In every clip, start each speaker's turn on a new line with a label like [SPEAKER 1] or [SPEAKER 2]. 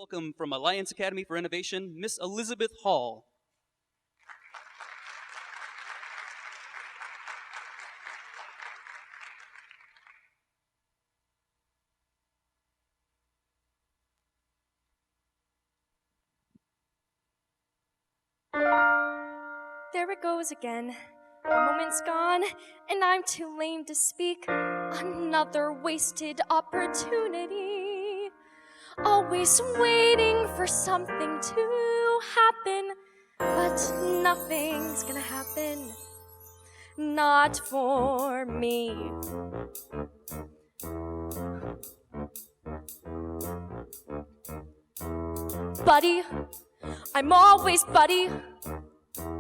[SPEAKER 1] welcome from Alliance Academy for Innovation, Miss Elizabeth Hall.
[SPEAKER 2] There it goes again. A moment's gone, and I'm too lame to speak. Another wasted opportunity. Always waiting for something to happen, but nothing's gonna happen. Not for me. Buddy, I'm always buddy.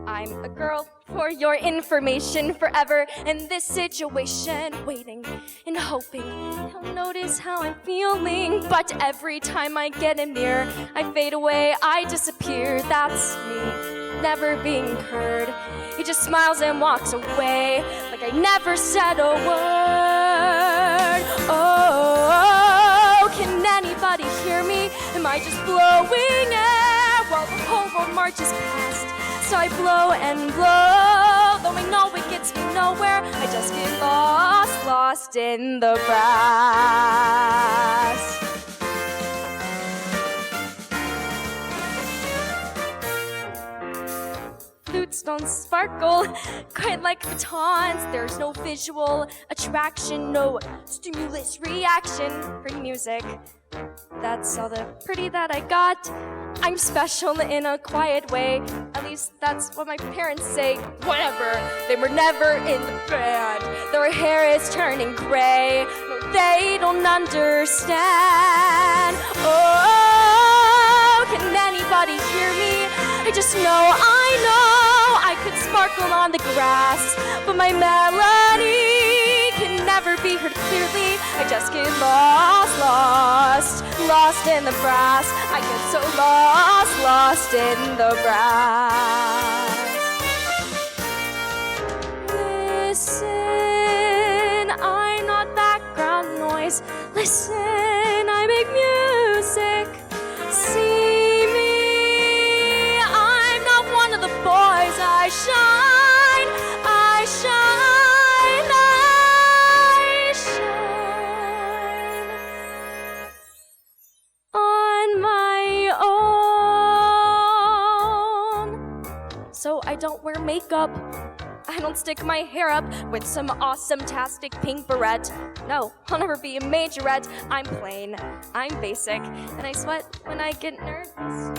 [SPEAKER 2] I'm a girl, for your information, forever in this situation, waiting and hoping he'll notice how I'm feeling. But every time I get him near, I fade away, I disappear. That's me, never being heard. He just smiles and walks away, like I never said a word. Oh, can anybody hear me? Am I just blowing air while the whole world marches past? So I blow and blow, though I know it gets me nowhere. I just get lost in the brass. Flutes don't sparkle quite like batons. There's no visual attraction, no stimulus reaction for music. That's all the pretty that I got. I'm special in a quiet way. At least that's what my parents say. Whatever, they were never in the band. Their hair is turning gray. No, they don't understand. Oh, can anybody hear me? I just know I could sparkle on the grass, but my melody can never be heard clearly. I just get lost in the brass. I get so lost in the brass. Listen, I'm not background noise. Listen, I make music. See me, I'm not one of the boys. I shine, I shine, I shine on my own. So I don't wear makeup. I don't stick my hair up with some awesome-tastic pink beret. No, I'll never be a majorette. I'm plain, I'm basic, and I sweat when I get nervous.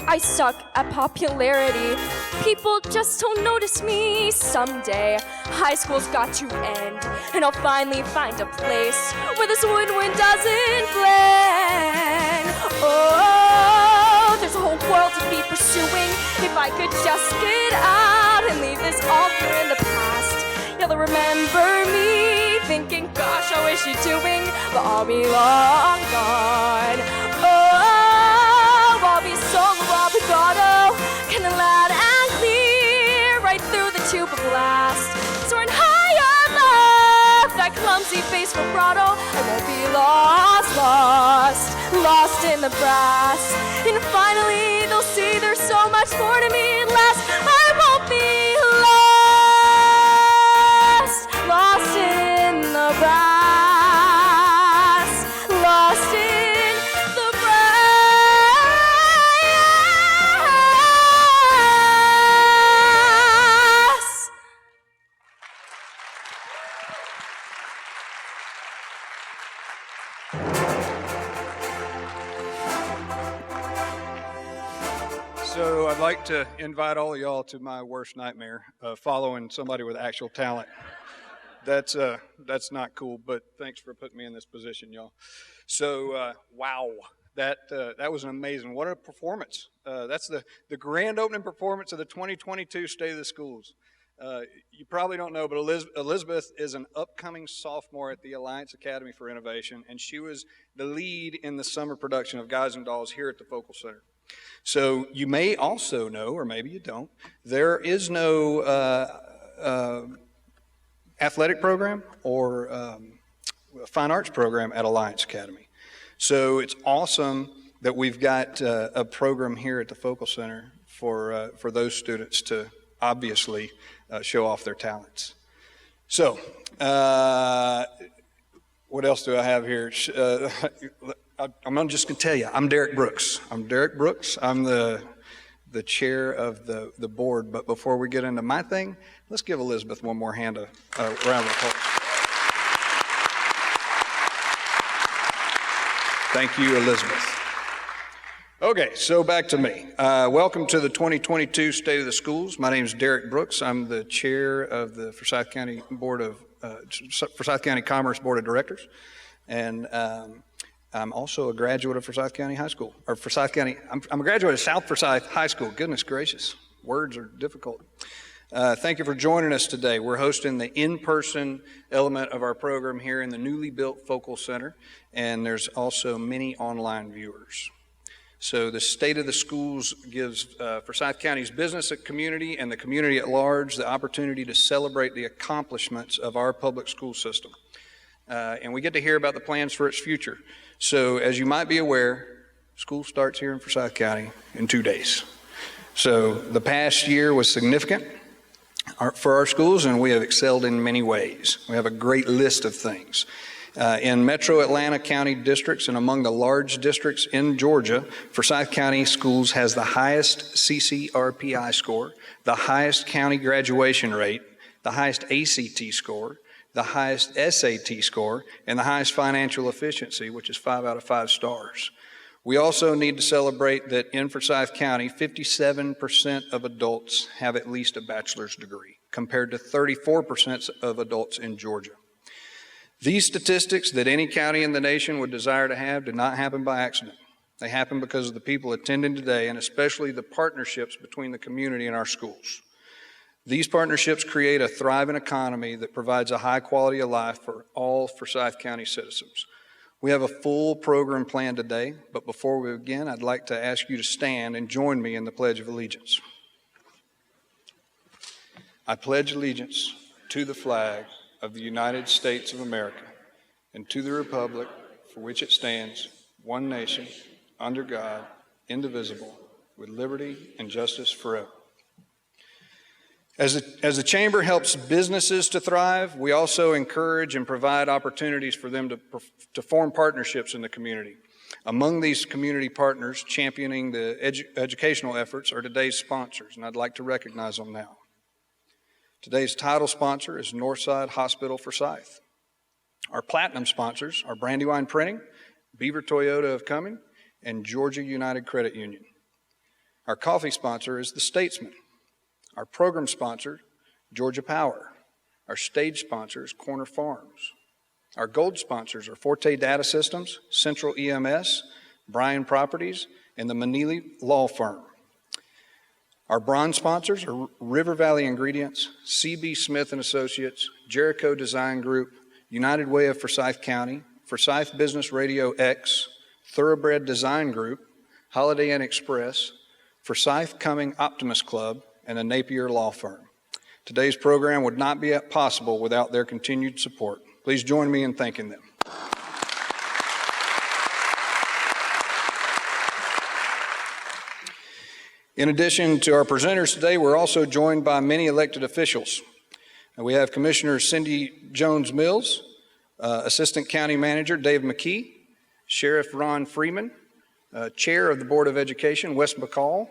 [SPEAKER 2] I suck at popularity. People just don't notice me. Someday, high school's got to end, and I'll finally find a place where this woodwind doesn't blend. Oh, there's a whole world to be pursuing. If I could just get out and leave this all here in the past, you'll remember me thinking, gosh, how is she doing? But I'll be long gone. Oh, I'll be solo vibrato, kinda loud and clear, right through the tuba blast, soaring high above that clumsy bass vibrato. I won't be lost in the brass. And finally, they'll see there's so much more to me. At last, I won't be lost in the brass, lost in the brass.
[SPEAKER 3] So I'd like to invite all of y'all to my worst nightmare, following somebody with actual talent. That's not cool, but thanks for putting me in this position, y'all. So, wow, that was an amazing, what a performance. That's the grand opening performance of the 2022 State of the Schools. You probably don't know, but Elizabeth is an upcoming sophomore at the Alliance Academy for Innovation, and she was the lead in the summer production of Guys and Dolls here at the Focal Center. So you may also know, or maybe you don't, there is no athletic program or fine arts program at Alliance Academy. So it's awesome that we've got a program here at the Focal Center for those students to obviously show off their talents. So, what else do I have here? I'm just going to tell you, I'm Derek Brooks. I'm the chair of the board. But before we get into my thing, let's give Elizabeth one more round of applause. Thank you, Elizabeth. Okay, so back to me. Welcome to the 2022 State of the Schools. My name is Derek Brooks. I'm the chair of the Forsyth County Commerce Board of Directors, and I'm also a graduate of Forsyth County High School, or Forsyth County. I'm a graduate of South Forsyth High School. Goodness gracious, words are difficult. Thank you for joining us today. We're hosting the in-person element of our program here in the newly built Focal Center, and there's also many online viewers. So the State of the Schools gives Forsyth County's business community and the community at large the opportunity to celebrate the accomplishments of our public school system. And we get to hear about the plans for its future. So as you might be aware, school starts here in Forsyth County in 2 days. So the past year was significant for our schools, and we have excelled in many ways. We have a great list of things. In metro Atlanta County districts and among the large districts in Georgia, Forsyth County Schools has the highest CCRPI score, the highest county graduation rate, the highest ACT score, the highest SAT score, and the highest financial efficiency, which is 5 out of 5 stars. We also need to celebrate that in Forsyth County, 57% of adults have at least a bachelor's degree, compared to 34% of adults in Georgia. These statistics that any county in the nation would desire to have did not happen by accident. They happen because of the people attending today, and especially the partnerships between the community and our schools. These partnerships create a thriving economy that provides a high quality of life for all Forsyth County citizens. We have a full program planned today, but before we begin, I'd like to ask you to stand and join me in the Pledge of Allegiance. I pledge allegiance to the flag of the United States of America and to the republic for which it stands, one nation, under God, indivisible, with liberty and justice forever. As the Chamber helps businesses to thrive, we also encourage and provide opportunities for them to form partnerships in the community. Among these community partners championing the educational efforts are today's sponsors, and I'd like to recognize them now. Today's title sponsor is Northside Hospital Forsyth. Our platinum sponsors are Brandywine Printing, Beaver Toyota of Cumming, and Georgia United Credit Union. Our coffee sponsor is The Statesman. Our program sponsor, Georgia Power. Our stage sponsor is Corner Farms. Our gold sponsors are Forte Data Systems, Central EMS, Bryan Properties, and the Manili Law Firm. Our bronze sponsors are River Valley Ingredients, CB Smith & Associates, Jericho Design Group, United Way of Forsyth County, Forsyth Business Radio X, Thoroughbred Design Group, Holiday Inn Express, Forsyth Cumming Optimist Club, and the Napier Law Firm. Today's program would not be possible without their continued support. Please join me in thanking them. In addition to our presenters today, we're also joined by many elected officials. We have Commissioner Cindy Jones-Mills, Assistant County Manager Dave McKee, Sheriff Ron Freeman, Chair of the Board of Education Wes McCall,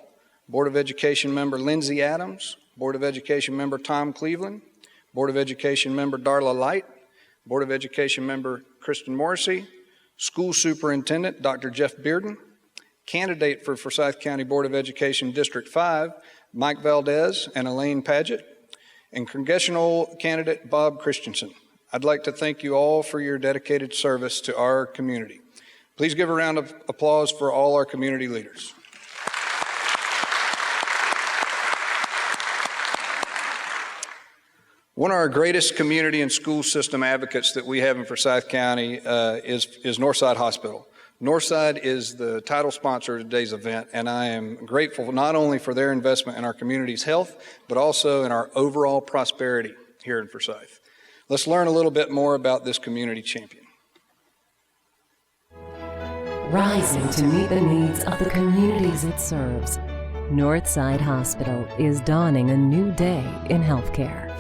[SPEAKER 3] Board of Education Member Lindsay Adams, Board of Education Member Tom Cleveland, Board of Education Member Darla Light, Board of Education Member Kristen Morrissey, School Superintendent Dr. Jeff Bearden, candidate for Forsyth County Board of Education District 5, Mike Valdez and Elaine Paget, and congressional candidate Bob Christensen. I'd like to thank you all for your dedicated service to our community. Please give a round of applause for all our community leaders. One of our greatest community and school system advocates that we have in Forsyth County is Northside Hospital. Northside is the title sponsor of today's event, and I am grateful not only for their investment in our community's health, but also in our overall prosperity here in Forsyth. Let's learn a little bit more about this community champion.
[SPEAKER 4] rising to meet the needs of the communities it serves. Northside Hospital is dawning a new day in healthcare.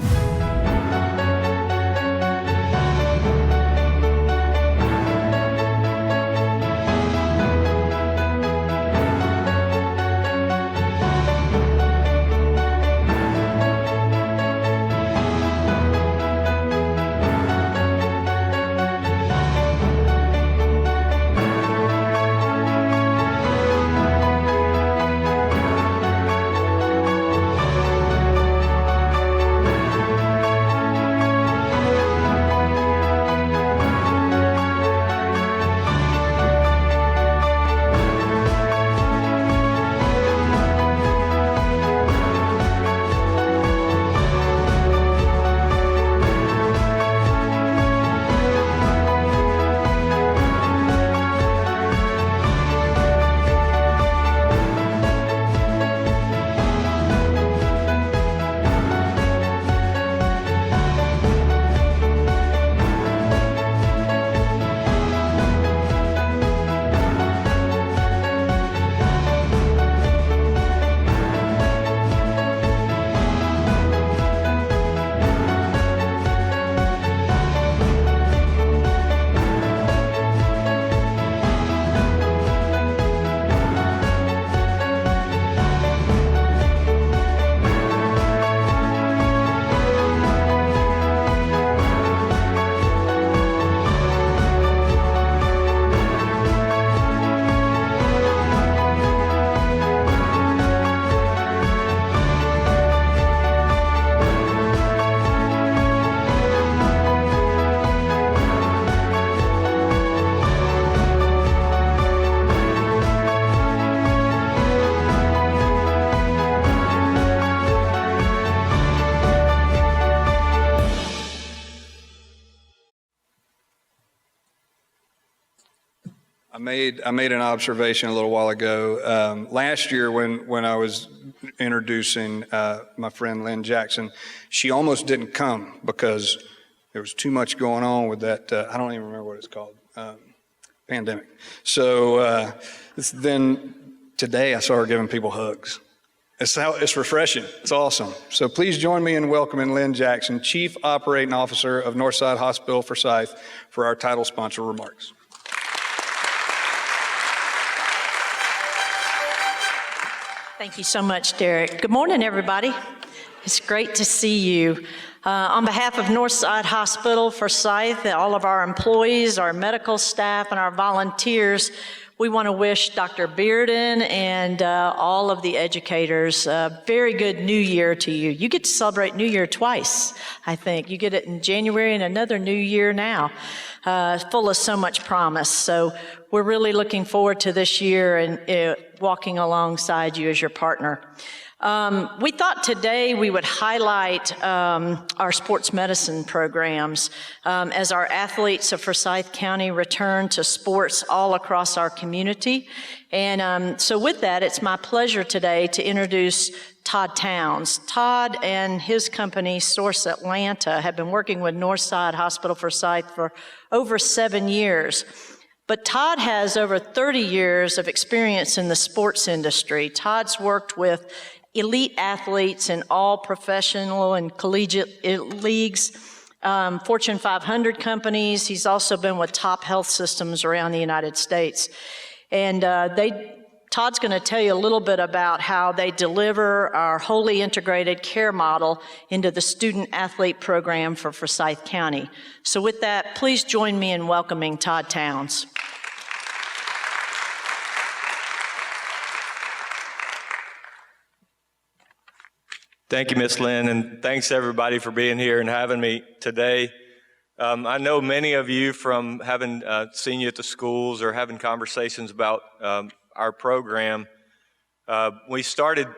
[SPEAKER 3] I made an observation a little while ago. Last year when I was introducing my friend Lynn Jackson, she almost didn't come because there was too much going on with that, I don't even remember what it's called, pandemic. So then today I saw her giving people hugs. It's refreshing. It's awesome. So please join me in welcoming Lynn Jackson, Chief Operating Officer of Northside Hospital Forsyth, for our title sponsor remarks.
[SPEAKER 5] Thank you so much, Derek. Good morning, everybody. It's great to see you. On behalf of Northside Hospital Forsyth, all of our employees, our medical staff, and our volunteers, we want to wish Dr. Bearden and all of the educators a very good New Year to you. You get to celebrate New Year twice, I think. You get it in January and another New Year now, full of so much promise. So we're really looking forward to this year and walking alongside you as your partner. We thought today we would highlight our sports medicine programs as our athletes of Forsyth County return to sports all across our community. And so with that, it's my pleasure today to introduce Todd Towns. Todd and his company, Source Atlanta, have been working with Northside Hospital Forsyth for over 7 years. But Todd has over 30 years of experience in the sports industry. Todd's worked with elite athletes in all professional and collegiate leagues, Fortune 500 companies. He's also been with top health systems around the United States. And Todd's going to tell you a little bit about how they deliver our wholly integrated care model into the student athlete program for Forsyth County. So with that, please join me in welcoming Todd Towns.
[SPEAKER 6] Thank you, Ms. Lynn, and thanks everybody for being here and having me today. I know many of you from having seen you at the schools or having conversations about our program. We started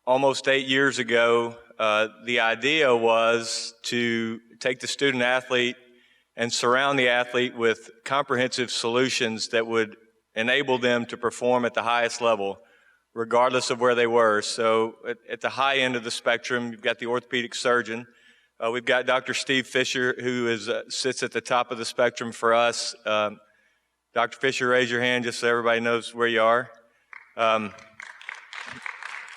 [SPEAKER 6] almost 8 years ago. The idea was to take the student athlete and surround the athlete with comprehensive solutions that would enable them to perform at the highest level, regardless of where they were. So at the high end of the spectrum, you've got the orthopedic surgeon. We've got Dr. Steve Fisher, who sits at the top of the spectrum for us. Dr. Fisher, raise your hand just so everybody knows where you are. And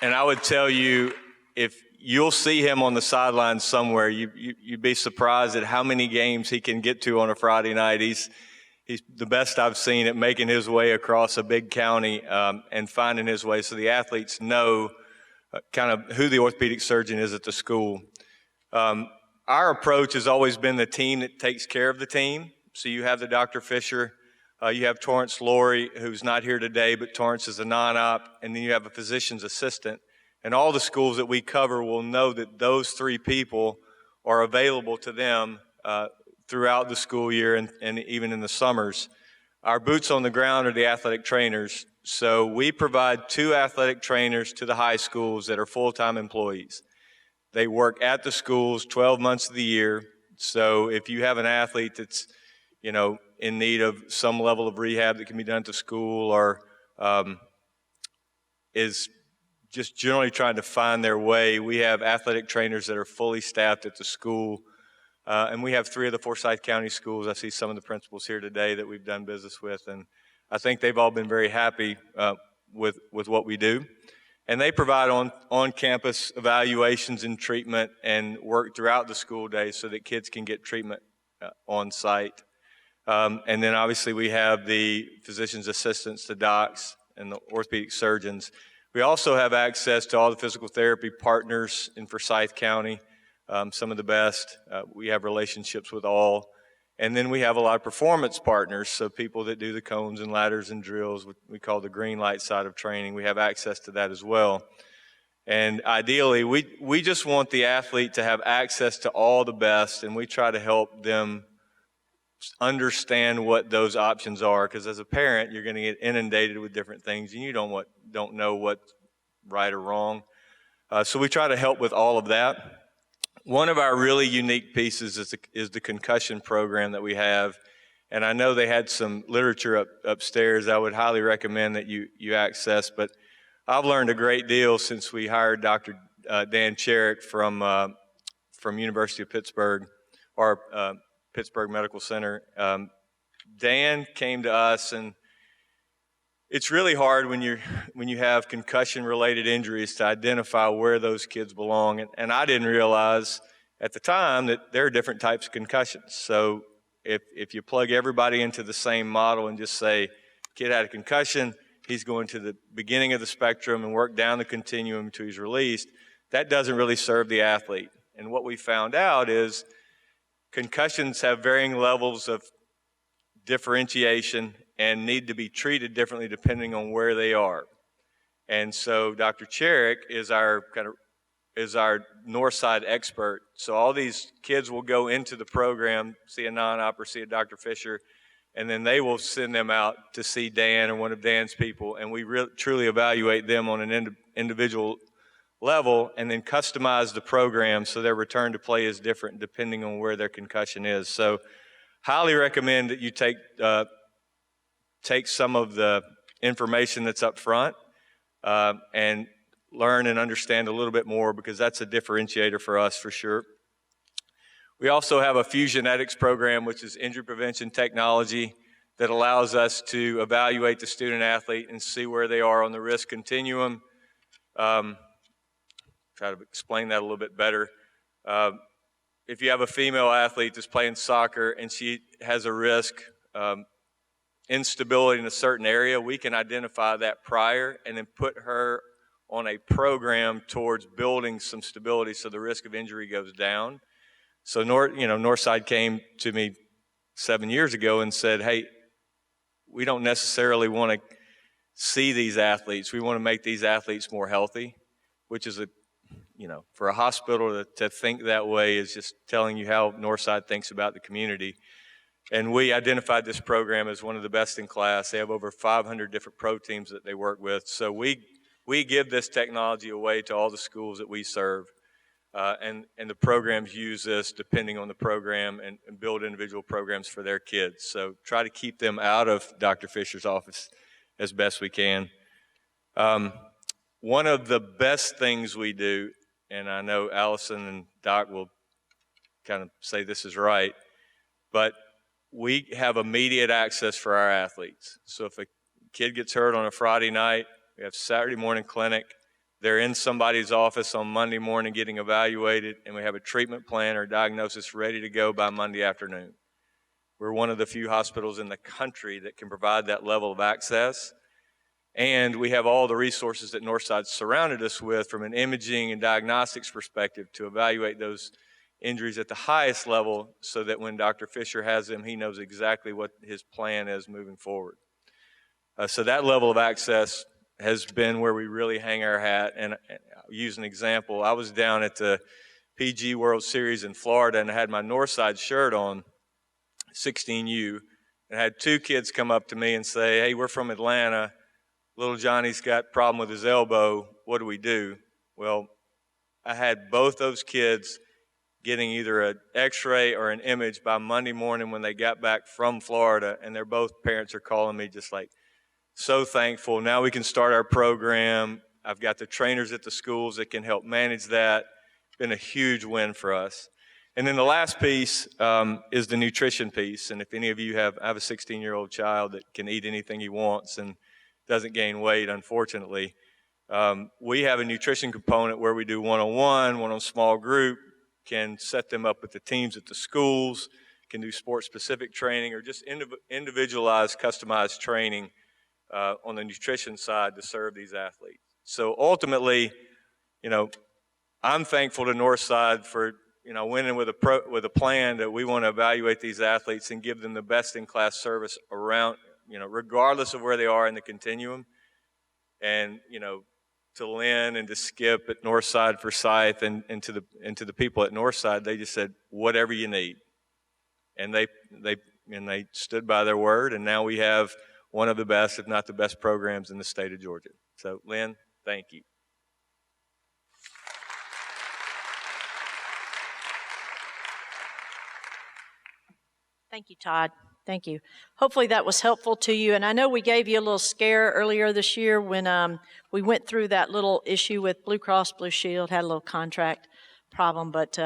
[SPEAKER 6] I would tell you, if you'll see him on the sidelines somewhere, you'd be surprised at how many games he can get to on a Friday night. He's the best I've seen at making his way across a big county and finding his way so the athletes know kind of who the orthopedic surgeon is at the school. Our approach has always been the team that takes care of the team. So you have the Dr. Fisher, you have Torrance Laurie, who's not here today, but Torrance is a non-op, and then you have a physician's assistant. And all the schools that we cover will know that those three people are available to them throughout the school year and even in the summers. Our boots on the ground are the athletic trainers. So we provide 2 athletic trainers to the high schools that are full-time employees. They work at the schools 12 months of the year. So if you have an athlete that's, in need of some level of rehab that can be done at the school or is just generally trying to find their way, we have athletic trainers that are fully staffed at the school. And we have 3 of the Forsyth County Schools. I see some of the principals here today that we've done business with, and I think they've all been very happy with what we do. And they provide on-campus evaluations and treatment and work throughout the school day so that kids can get treatment on site. And then obviously we have the physician's assistants, the docs, and the orthopedic surgeons. We also have access to all the physical therapy partners in Forsyth County, some of the best. We have relationships with all. And then we have a lot of performance partners, so people that do the cones and ladders and drills, what we call the green light side of training. We have access to that as well. And ideally, we just want the athlete to have access to all the best, and we try to help them understand what those options are, because as a parent, you're going to get inundated with different things, and you don't know what's right or wrong. So we try to help with all of that. One of our really unique pieces is the concussion program that we have, and I know they had some literature upstairs I would highly recommend that you access, but I've learned a great deal since we hired Dr. Dan Cherrick from University of Pittsburgh, or Pittsburgh Medical Center. Dan came to us, and it's really hard when you have concussion-related injuries to identify where those kids belong. And I didn't realize at the time that there are different types of concussions. So if you plug everybody into the same model and just say, kid had a concussion, he's going to the beginning of the spectrum and work down the continuum until he's released, that doesn't really serve the athlete. And what we found out is concussions have varying levels of differentiation and need to be treated differently depending on where they are. And so Dr. Cherrick is our north side expert. So all these kids will go into the program, see a non-op or see a Dr. Fisher, and then they will send them out to see Dan or one of Dan's people, and we truly evaluate them on an individual level and then customize the program so their return to play is different depending on where their concussion is. So highly recommend that you take some of the information that's up front and learn and understand a little bit more, because that's a differentiator for us for sure. We also have a Fusionetics program, which is injury prevention technology that allows us to evaluate the student athlete and see where they are on the risk continuum. Try to explain that a little bit better. If you have a female athlete that's playing soccer and she has a risk instability in a certain area, we can identify that prior and then put her on a program towards building some stability so the risk of injury goes down. So Northside came to me 7 years ago and said, hey, we don't necessarily want to see these athletes. We want to make these athletes more healthy, which is for a hospital to think that way is just telling you how Northside thinks about the community. And we identified this program as one of the best in class. They have over 500 different pro teams that they work with. So we give this technology away to all the schools that we serve. And the programs use this depending on the program and build individual programs for their kids. So try to keep them out of Dr. Fisher's office as best we can. One of the best things we do, and I know Allison and Doc will kind of say this is right, but we have immediate access for our athletes. So if a kid gets hurt on a Friday night, we have Saturday morning clinic. They're in somebody's office on Monday morning getting evaluated, and we have a treatment plan or diagnosis ready to go by Monday afternoon. We're one of the few hospitals in the country that can provide that level of access. And we have all the resources that Northside surrounded us with from an imaging and diagnostics perspective to evaluate those injuries at the highest level so that when Dr. Fisher has them, he knows exactly what his plan is moving forward. So that level of access has been where we really hang our hat. And I'll use an example. I was down at the PG World Series in Florida, and I had my Northside shirt on, 16U, and I had two kids come up to me and say, "Hey, we're from Atlanta. Little Johnny's got a problem with his elbow. What do we do?" Well, I had both those kids getting either an x-ray or an image by Monday morning when they got back from Florida, and their both parents are calling me just like, so thankful. Now we can start our program. I've got the trainers at the schools that can help manage that. It's been a huge win for us. And then the last piece is the nutrition piece. And if any of you I have a 16-year-old child that can eat anything he wants and doesn't gain weight, unfortunately. We have a nutrition component where we do one-on-one, one-on small group, can set them up with the teams at the schools, can do sport-specific training, or just individualized, customized training on the nutrition side to serve these athletes. So ultimately, I'm thankful to Northside for winning with a plan that we want to evaluate these athletes and give them the best-in-class service around, regardless of where they are in the continuum. And to Lynn and to Skip at Northside, Forsyth, and to the people at Northside, they just said whatever you need, and they stood by their word. And now we have one of the best, if not the best, programs in the state of Georgia. So, Lynn, thank you.
[SPEAKER 5] Thank you, Todd. Thank you. Hopefully that was helpful to you. And I know we gave you a little scare earlier this year when we went through that little issue with Blue Cross Blue Shield, had a little contract problem, but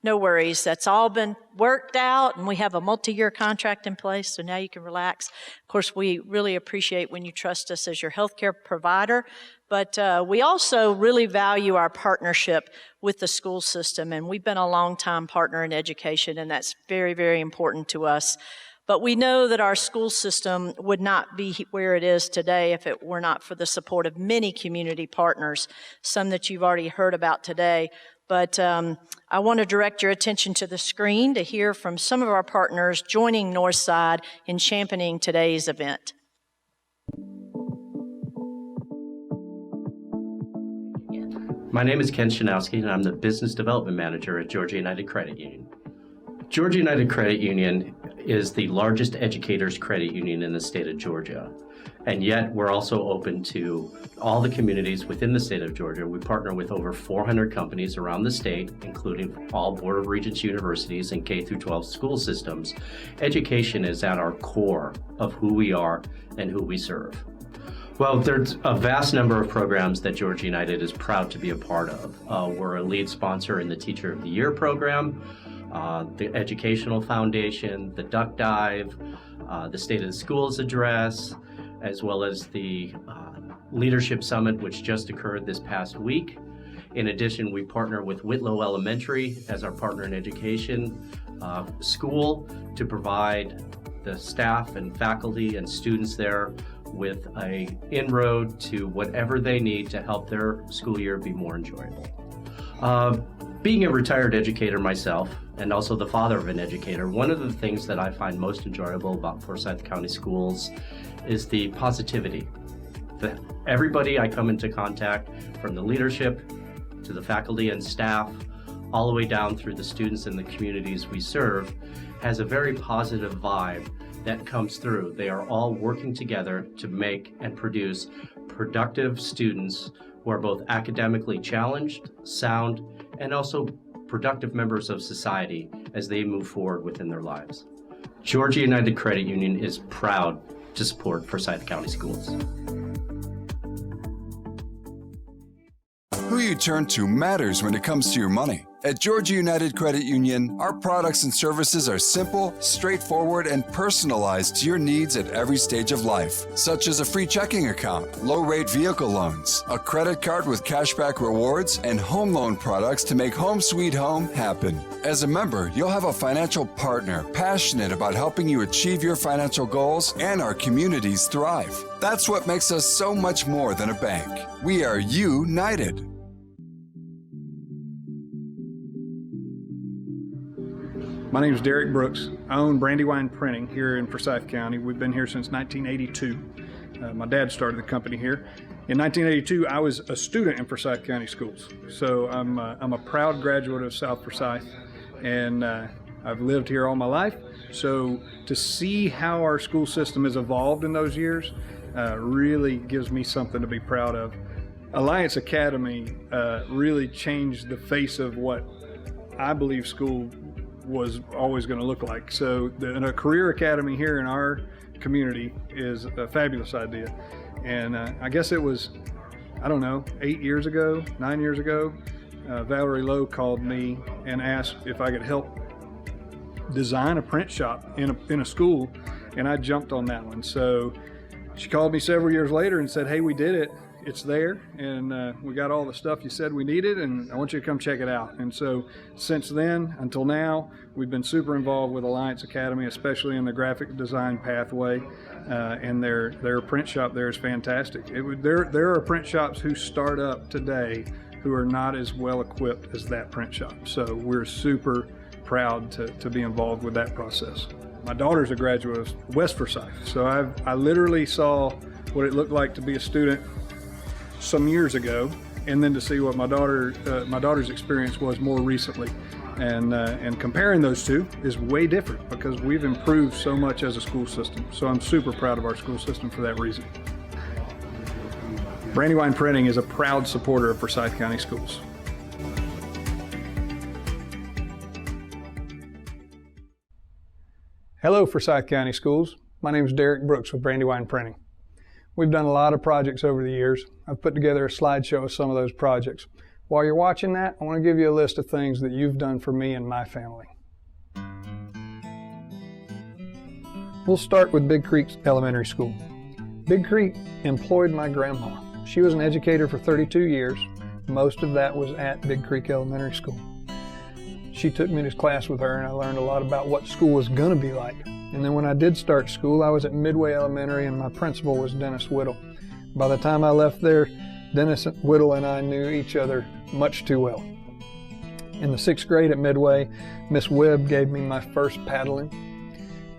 [SPEAKER 5] no worries. That's all been worked out, and we have a multi-year contract in place, so now you can relax. Of course, we really appreciate when you trust us as your healthcare provider, but we also really value our partnership with the school system, and we've been a long-time partner in education, and that's very, very important to us. But we know that our school system would not be where it is today if it were not for the support of many community partners, some that you've already heard about today. But I want to direct your attention to the screen to hear from some of our partners joining Northside in championing today's event.
[SPEAKER 7] My name is Ken Shanowski, and I'm the Business Development Manager at Georgia United Credit Union. Georgia United Credit Union is the largest educators credit union in the state of Georgia. And yet we're also open to all the communities within the state of Georgia. We partner with over 400 companies around the state, including all Board of Regents universities and K through 12 school systems. Education is at our core of who we are and who we serve. Well, there's a vast number of programs that Georgia United is proud to be a part of. We're a lead sponsor in the Teacher of the Year program, the Educational Foundation, the Duck Dive, the State of the Schools Address, as well as the Leadership Summit, which just occurred this past week. In addition, we partner with Whitlow Elementary as our partner in education school to provide the staff and faculty and students there with an inroad to whatever they need to help their school year be more enjoyable. Being a retired educator myself, and also the father of an educator, one of the things that I find most enjoyable about Forsyth County Schools is the positivity. Everybody I come into contact, from the leadership to the faculty and staff, all the way down through the students and the communities we serve, has a very positive vibe that comes through. They are all working together to make and produce productive students who are both academically challenged, sound, and also productive members of society as they move forward within their lives. Georgia United Credit Union is proud to support Forsyth County Schools.
[SPEAKER 8] Who you turn to matters when it comes to your money. At Georgia United Credit Union, our products and services are simple, straightforward, and personalized to your needs at every stage of life, such as a free checking account, low-rate vehicle loans, a credit card with cashback rewards, and home loan products to make home sweet home happen. As a member, you'll have a financial partner passionate about helping you achieve your financial goals and our communities thrive. That's what makes us so much more than a bank. We are united.
[SPEAKER 3] My name is Derek Brooks. I own Brandywine Printing here in Forsyth County. We've been here since 1982. My dad started the company here. In 1982, I was a student in Forsyth County Schools. So I'm a proud graduate of South Forsyth, and I've lived here all my life. So to see how our school system has evolved in those years really gives me something to be proud of. Alliance Academy really changed the face of what I believe school was always going to look like. So a career academy here in our community is a fabulous idea. And I guess it was, I don't know, 9 years ago, Valerie Lowe called me and asked if I could help design a print shop in a school, and I jumped on that one. So she called me several years later and said, hey, we did it. It's there, and we got all the stuff you said we needed, and I want you to come check it out. And so since then until now, we've been super involved with Alliance Academy, especially in the graphic design pathway, and their print shop there is fantastic. There are print shops who start up today who are not as well equipped as that print shop. So we're super proud to be involved with that process. My daughter's a graduate of West Forsyth, so I literally saw what it looked like to be a student some years ago, and then to see what my daughter's experience was more recently, and comparing those two is way different because we've improved so much as a school system. So I'm super proud of our school system for that reason. Brandywine Printing is a proud supporter of Forsyth County Schools. Hello, Forsyth County Schools. My name is Derek Brooks with Brandywine Printing. We've done a lot of projects over the years. I've put together a slideshow of some of those projects. While you're watching that, I want to give you a list of things that you've done for me and my family. We'll start with Big Creek Elementary School. Big Creek employed my grandma. She was an educator for 32 years. Most of that was at Big Creek Elementary School. She took me to class with her, and I learned a lot about what school was going to be like. And then when I did start school, I was at Midway Elementary, and my principal was Dennis Whittle. By the time I left there, Dennis Whittle and I knew each other much too well. In the 6th grade at Midway, Miss Webb gave me my first paddling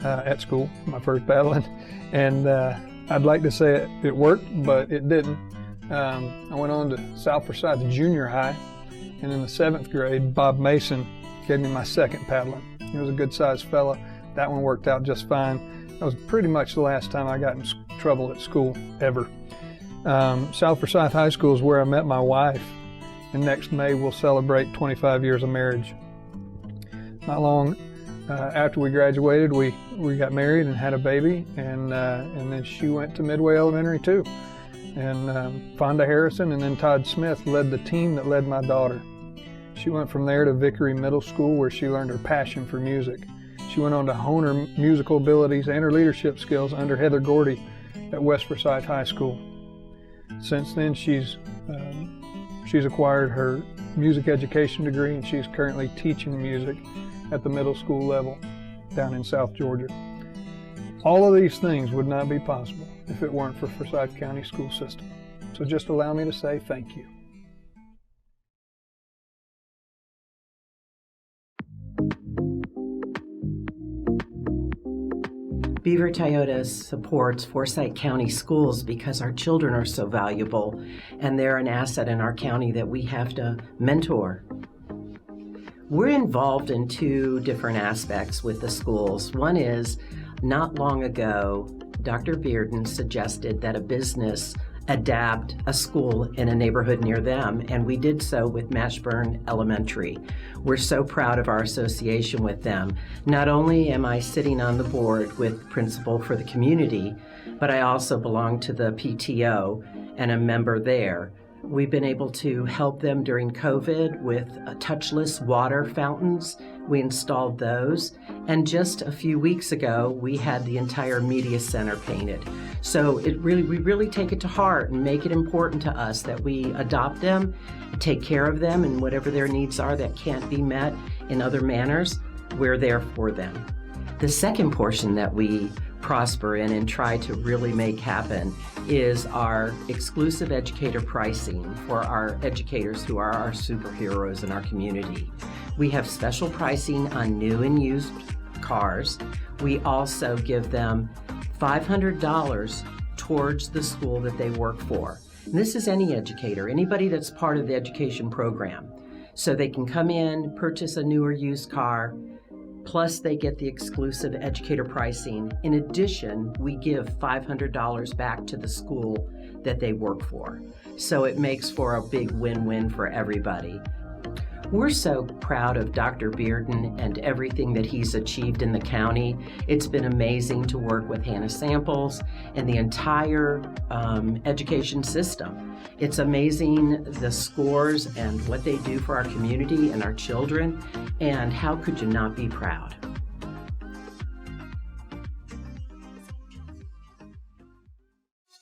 [SPEAKER 3] at school, my first paddling. And I'd like to say it worked, but it didn't. I went on to South Forsyth Junior High, and in the 7th grade, Bob Mason gave me my second paddling. He was a good-sized fella. That one worked out just fine. That was pretty much the last time I got in trouble at school, ever. South Forsyth High School is where I met my wife, and next May we'll celebrate 25 years of marriage. Not long after we graduated, we got married and had a baby, and then she went to Midway Elementary too. And Fonda Harrison and then Todd Smith led the team that led my daughter. She went from there to Vickery Middle School, where she learned her passion for music. She went on to hone her musical abilities and her leadership skills under Heather Gordy at West Forsyth High School. Since then, she's acquired her music education degree, and she's currently teaching music at the middle school level down in South Georgia. All of these things would not be possible if it weren't for Forsyth County School System. So just allow me to say thank you.
[SPEAKER 9] Beaver Toyota supports Forsyth County Schools because our children are so valuable, and they're an asset in our county that we have to mentor. We're involved in two different aspects with the schools. One is, not long ago, Dr. Bearden suggested that a business adapt a school in a neighborhood near them, and we did so with Mashburn Elementary. We're so proud of our association with them. Not only am I sitting on the board with principal for the community, but I also belong to the PTO and a member there. We've been able to help them during COVID with touchless water fountains. We installed those. And just a few weeks ago, we had the entire media center painted. So we really take it to heart and make it important to us that we adopt them, take care of them, and whatever their needs are that can't be met in other manners, we're there for them. The second portion that we prosper in and try to really make happen is our exclusive educator pricing for our educators who are our superheroes in our community. We have special pricing on new and used cars. We also give them $500 towards the school that they work for. And this is any educator, anybody that's part of the education program. So they can come in, purchase a new or used car, plus they get the exclusive educator pricing. In addition, we give $500 back to the school that they work for. So it makes for a big win-win for everybody. We're so proud of Dr. Bearden and everything that he's achieved in the county. It's been amazing to work with Hannah Samples and the entire education system. It's amazing the scores and what they do for our community and our children, and how could you not be proud?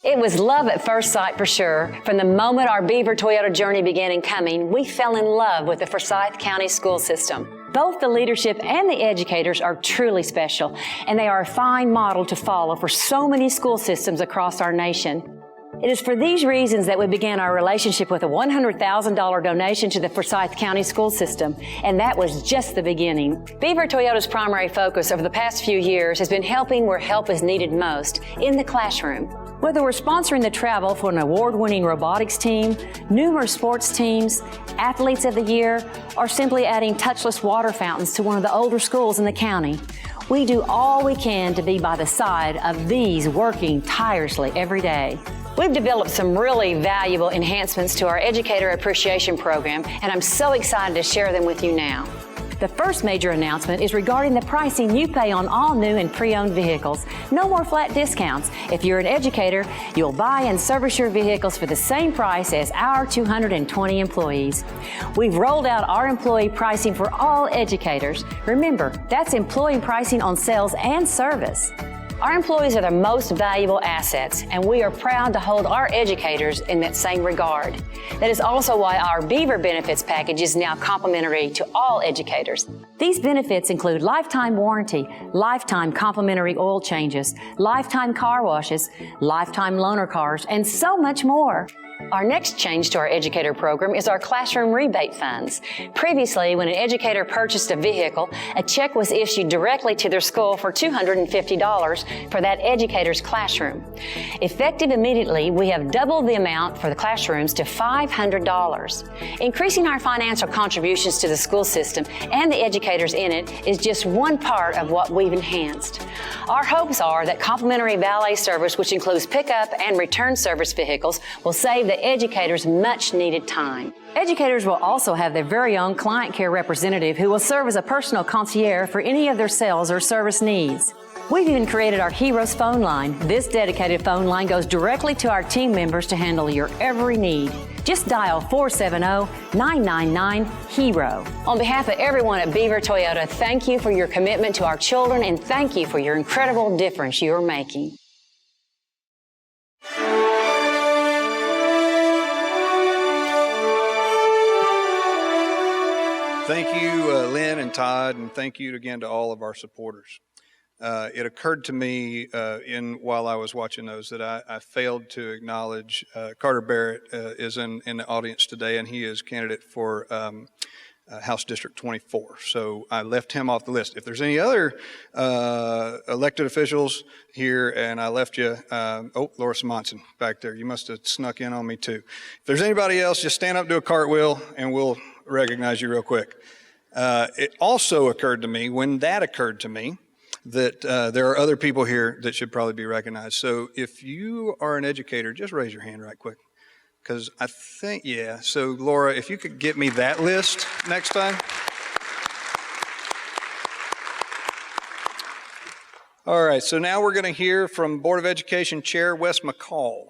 [SPEAKER 10] It was love at first sight for sure. From the moment our Beaver Toyota journey began in Cumming, we fell in love with the Forsyth County school system. Both the leadership and the educators are truly special, and they are a fine model to follow for so many school systems across our nation. It is for these reasons that we began our relationship with a $100,000 donation to the Forsyth County school system, and that was just the beginning. Beaver Toyota's primary focus over the past few years has been helping where help is needed most, in the classroom. Whether we're sponsoring the travel for an award-winning robotics team, numerous sports teams, athletes of the year, or simply adding touchless water fountains to one of the older schools in the county, we do all we can to be by the side of these working tirelessly every day. We've developed some really valuable enhancements to our Educator Appreciation Program, and I'm so excited to share them with you now. The first major announcement is regarding the pricing you pay on all new and pre-owned vehicles. No more flat discounts. If you're an educator, you'll buy and service your vehicles for the same price as our 220 employees. We've rolled out our employee pricing for all educators. Remember, that's employee pricing on sales and service. Our employees are the most valuable assets, and we are proud to hold our educators in that same regard. That is also why our Beaver Benefits package is now complimentary to all educators. These benefits include lifetime warranty, lifetime complimentary oil changes, lifetime car washes, lifetime loaner cars, and so much more. Our next change to our educator program is our classroom rebate funds. Previously, when an educator purchased a vehicle, a check was issued directly to their school for $250 for that educator's classroom. Effective immediately, we have doubled the amount for the classrooms to $500. Increasing our financial contributions to the school system and the educators in it is just one part of what we've enhanced. Our hopes are that complimentary valet service, which includes pickup and return service vehicles, will save the educators much needed time. Educators will also have their very own client care representative who will serve as a personal concierge for any of their sales or service needs. We've even created our Heroes phone line. This dedicated phone line goes directly to our team members to handle your every need. Just dial 470-999-HERO. On behalf of everyone at Beaver Toyota, thank you for your commitment to our children, and thank you for your incredible difference you're making.
[SPEAKER 3] Thank you, Lynn and Todd, and thank you again to all of our supporters. It occurred to me while I was watching those that I failed to acknowledge Carter Barrett is in the audience today, and he is candidate for House District 24. So I left him off the list. If there's any other elected officials here and I left you, Laura Simonson back there, you must have snuck in on me too. If there's anybody else, just stand up, do a cartwheel, and we'll recognize you real quick. It also occurred to me, when that occurred to me, that there are other people here that should probably be recognized. So if you are an educator, just raise your hand right quick. Because I think, yeah. So Laura, if you could get me that list next time. All right, so now we're going to hear from Board of Education Chair Wes McCall.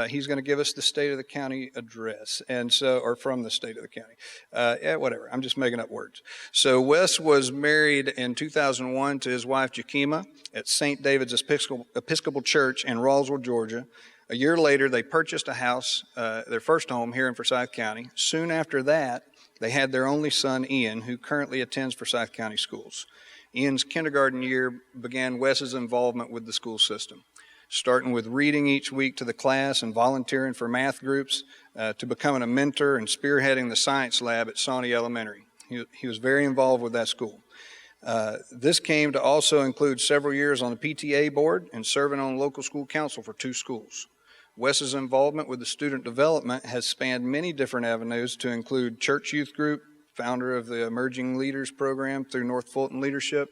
[SPEAKER 3] He's going to give us the State of the County address, and so, or from the State of the County. Yeah, whatever. I'm just making up words. So Wes was married in 2001 to his wife Jakima at St. David's Episcopal Church in Roswell, Georgia. A year later, they purchased a house, their first home here in Forsyth County. Soon after that, they had their only son, Ian, who currently attends Forsyth County Schools. Ian's kindergarten year began Wes's involvement with the school system, starting with reading each week to the class and volunteering for math groups, to becoming a mentor and spearheading the science lab at Sawney Elementary. He was very involved with that school. This came to also include several years on the PTA board and serving on local school council for 2 schools. Wes's involvement with the student development has spanned many different avenues to include church youth group, founder of the Emerging Leaders Program through North Fulton Leadership,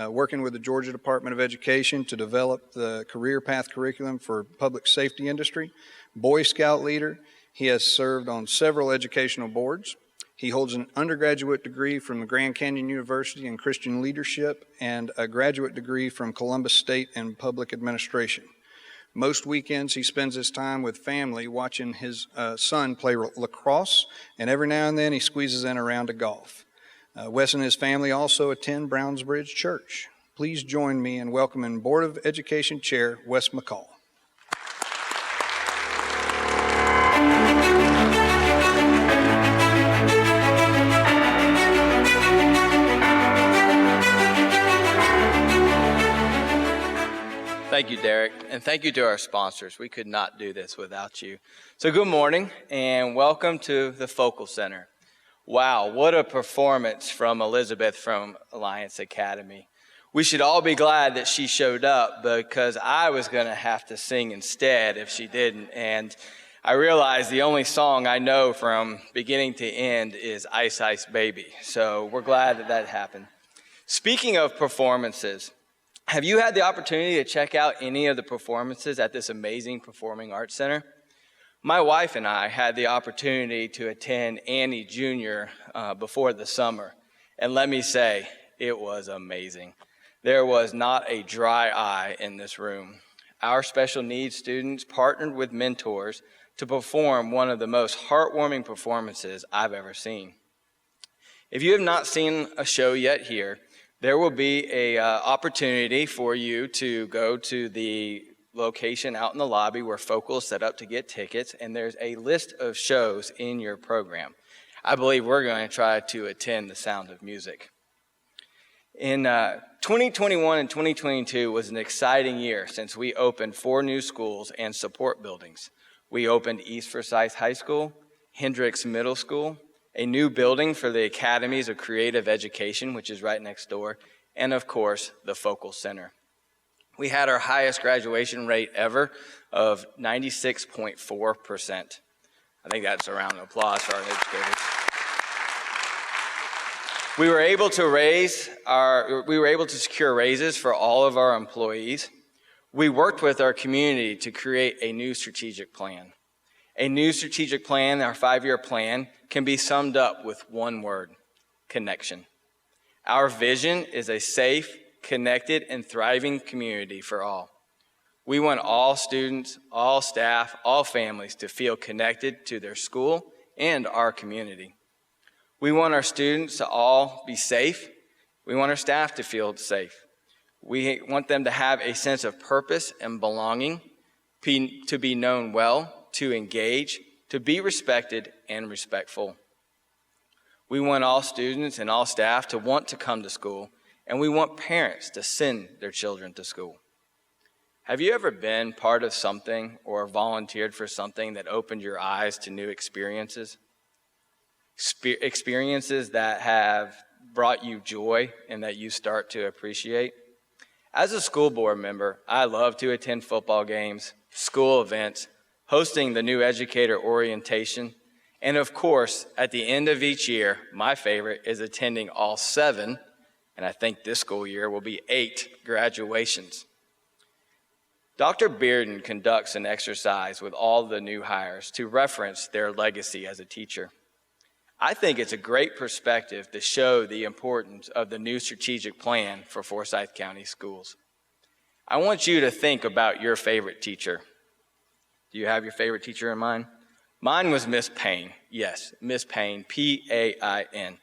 [SPEAKER 3] working with the Georgia Department of Education to develop the career path curriculum for public safety industry, Boy Scout leader. He has served on several educational boards. He holds an undergraduate degree from the Grand Canyon University in Christian Leadership and a graduate degree from Columbus State in Public Administration. Most weekends he spends his time with family watching his son play lacrosse, and every now and then he squeezes in a round of golf. Wes and his family also attend Brownsbridge Church. Please join me in welcoming Board of Education Chair Wes McCall.
[SPEAKER 11] Thank you, Derek, and thank you to our sponsors. We could not do this without you. So good morning, and welcome to the Focal Center. Wow, what a performance from Elizabeth from Alliance Academy. We should all be glad that she showed up, because I was going to have to sing instead if she didn't. And I realized the only song I know from beginning to end is Ice Ice Baby. So we're glad that that happened. Speaking of performances, have you had the opportunity to check out any of the performances at this amazing performing arts center? My wife and I had the opportunity to attend Annie Jr. Before the summer, and let me say, it was amazing. There was not a dry eye in this room. Our special needs students partnered with mentors to perform one of the most heartwarming performances I've ever seen. If you have not seen a show yet here, there will be a opportunity for you to go to the location out in the lobby where Focal is set up to get tickets, and there's a list of shows in your program. I believe we're going to try to attend The Sound of Music. In 2021 and 2022 was an exciting year since we opened 4 new schools and support buildings. We opened East Forsyth High School, Hendricks Middle School, a new building for the Academies of Creative Education, which is right next door, and of course, the Focal Center. We had our highest graduation rate ever of 96.4%. I think that's a round of applause for our educators. We were able to secure raises for all of our employees. We worked with our community to create a new strategic plan. A new strategic plan, our 5-year plan, can be summed up with one word: connection. Our vision is a safe, connected, and thriving community for all. We want all students, all staff, all families to feel connected to their school and our community. We want our students to all be safe. We want our staff to feel safe. We want them to have a sense of purpose and belonging, to be known well, to engage, to be respected and respectful. We want all students and all staff to want to come to school, and we want parents to send their children to school. Have you ever been part of something or volunteered for something that opened your eyes to new experiences? Experiences that have brought you joy and that you start to appreciate? As a school board member, I love to attend football games, school events, hosting the new educator orientation, and of course, at the end of each year, my favorite is attending all 7, and I think this school year will be 8 graduations. Dr. Bearden conducts an exercise with all the new hires to reference their legacy as a teacher. I think it's a great perspective to show the importance of the new strategic plan for Forsyth County Schools. I want you to think about your favorite teacher. Do you have your favorite teacher in mind? Mine was Miss Payne. Yes, Miss Payne, P-A-I-N.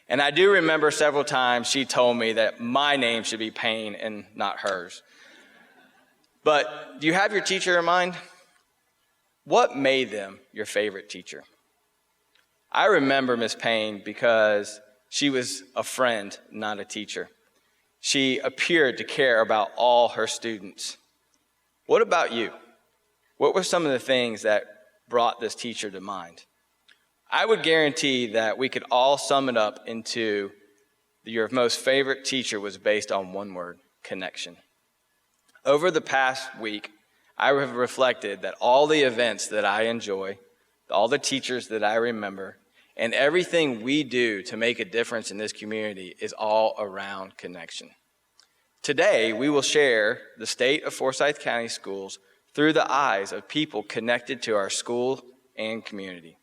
[SPEAKER 11] And I do remember several times she told me that my name should be Payne and not hers. But do you have your teacher in mind? What made them your favorite teacher? I remember Miss Payne because she was a friend, not a teacher. She appeared to care about all her students. What about you? What were some of the things that brought this teacher to mind? I would guarantee that we could all sum it up into your most favorite teacher was based on one word: connection. Over the past week, I have reflected that all the events that I enjoy, all the teachers that I remember, and everything we do to make a difference in this community is all around connection. Today, we will share the state of Forsyth County Schools through the eyes of people connected to our school and community.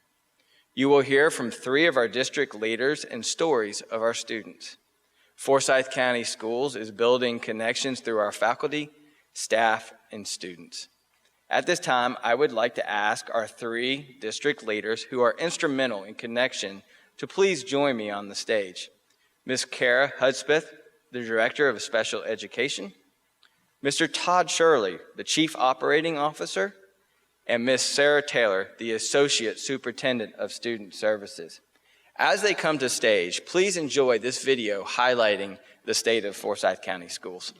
[SPEAKER 11] You will hear from 3 of our district leaders and stories of our students. Forsyth County Schools is building connections through our faculty, staff, and students. At this time, I would like to ask our 3 district leaders who are instrumental in connection to please join me on the stage. Ms. Kara Hudspeth, the Director of Special Education, Mr. Todd Shirley, the Chief Operating Officer, and Ms. Sarah Taylor, the Associate Superintendent of Student Services. As they come to stage, please enjoy this video highlighting the state of Forsyth County Schools.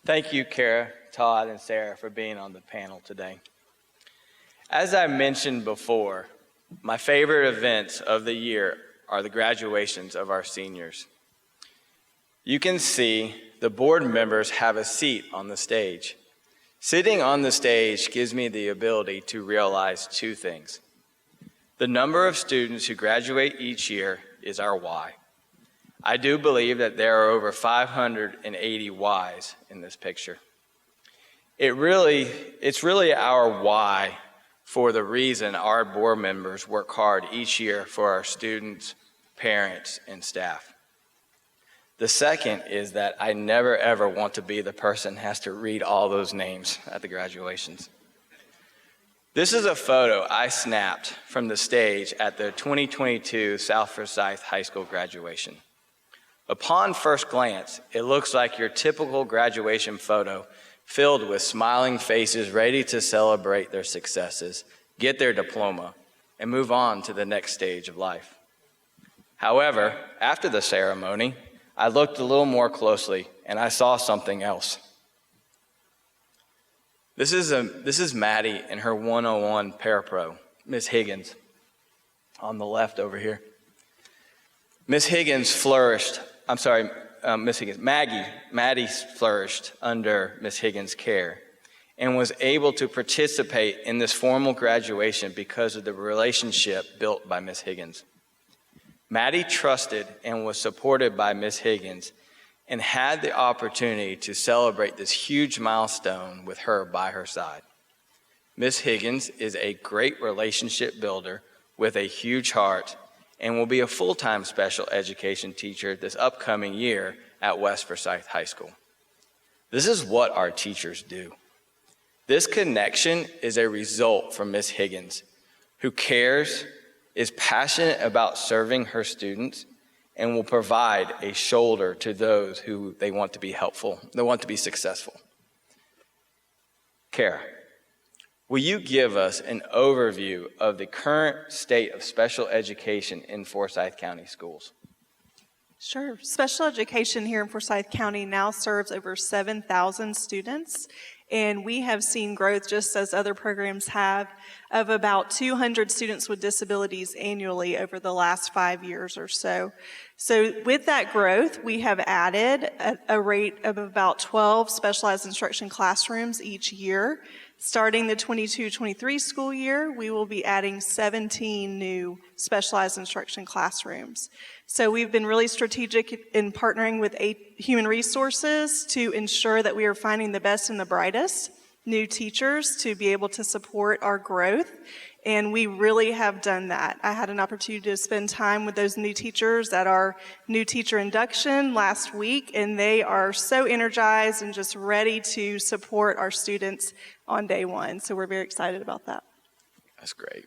[SPEAKER 11] Thank you, Kara, Todd, and Sarah for being on the panel today. As I mentioned before, my favorite events of the year are the graduations of our seniors. You can see the board members have a seat on the stage. Sitting on the stage gives me the ability to realize two things. The number of students who graduate each year is our why. I do believe that there are over 580 whys in this picture. It's really our why for the reason our board members work hard each year for our students, parents, and staff. The second is that I never ever want to be the person who has to read all those names at the graduations. This is a photo I snapped from the stage at the 2022 South Forsyth High School graduation. Upon first glance, it looks like your typical graduation photo filled with smiling faces ready to celebrate their successes, get their diploma, and move on to the next stage of life. However, after the ceremony, I looked a little more closely and I saw something else. This is Maddie and her 101 parapro, Miss Higgins, on the left over here. Maddie flourished under Miss Higgins' care and was able to participate in this formal graduation because of the relationship built by Miss Higgins. Maddie trusted and was supported by Miss Higgins and had the opportunity to celebrate this huge milestone with her by her side. Miss Higgins is a great relationship builder with a huge heart and will be a full-time special education teacher this upcoming year at West Forsyth High School. This is what our teachers do. This connection is a result from Miss Higgins, who cares, is passionate about serving her students, and will provide a shoulder to those who they want to be helpful, they want to be successful. Kara, will you give us an overview of the current state of special education in Forsyth County Schools?
[SPEAKER 12] Sure. Special education here in Forsyth County now serves over 7,000 students, and we have seen growth, just as other programs have, of about 200 students with disabilities annually over the last 5 years or so. So with that growth, we have added a rate of about 12 specialized instruction classrooms each year. Starting the 22-23 school year, we will be adding 17 new specialized instruction classrooms. So we've been really strategic in partnering with human resources to ensure that we are finding the best and the brightest new teachers to be able to support our growth, and we really have done that. I had an opportunity to spend time with those new teachers at our new teacher induction last week, and they are so energized and just ready to support our students on day one. So we're very excited about that.
[SPEAKER 11] That's great.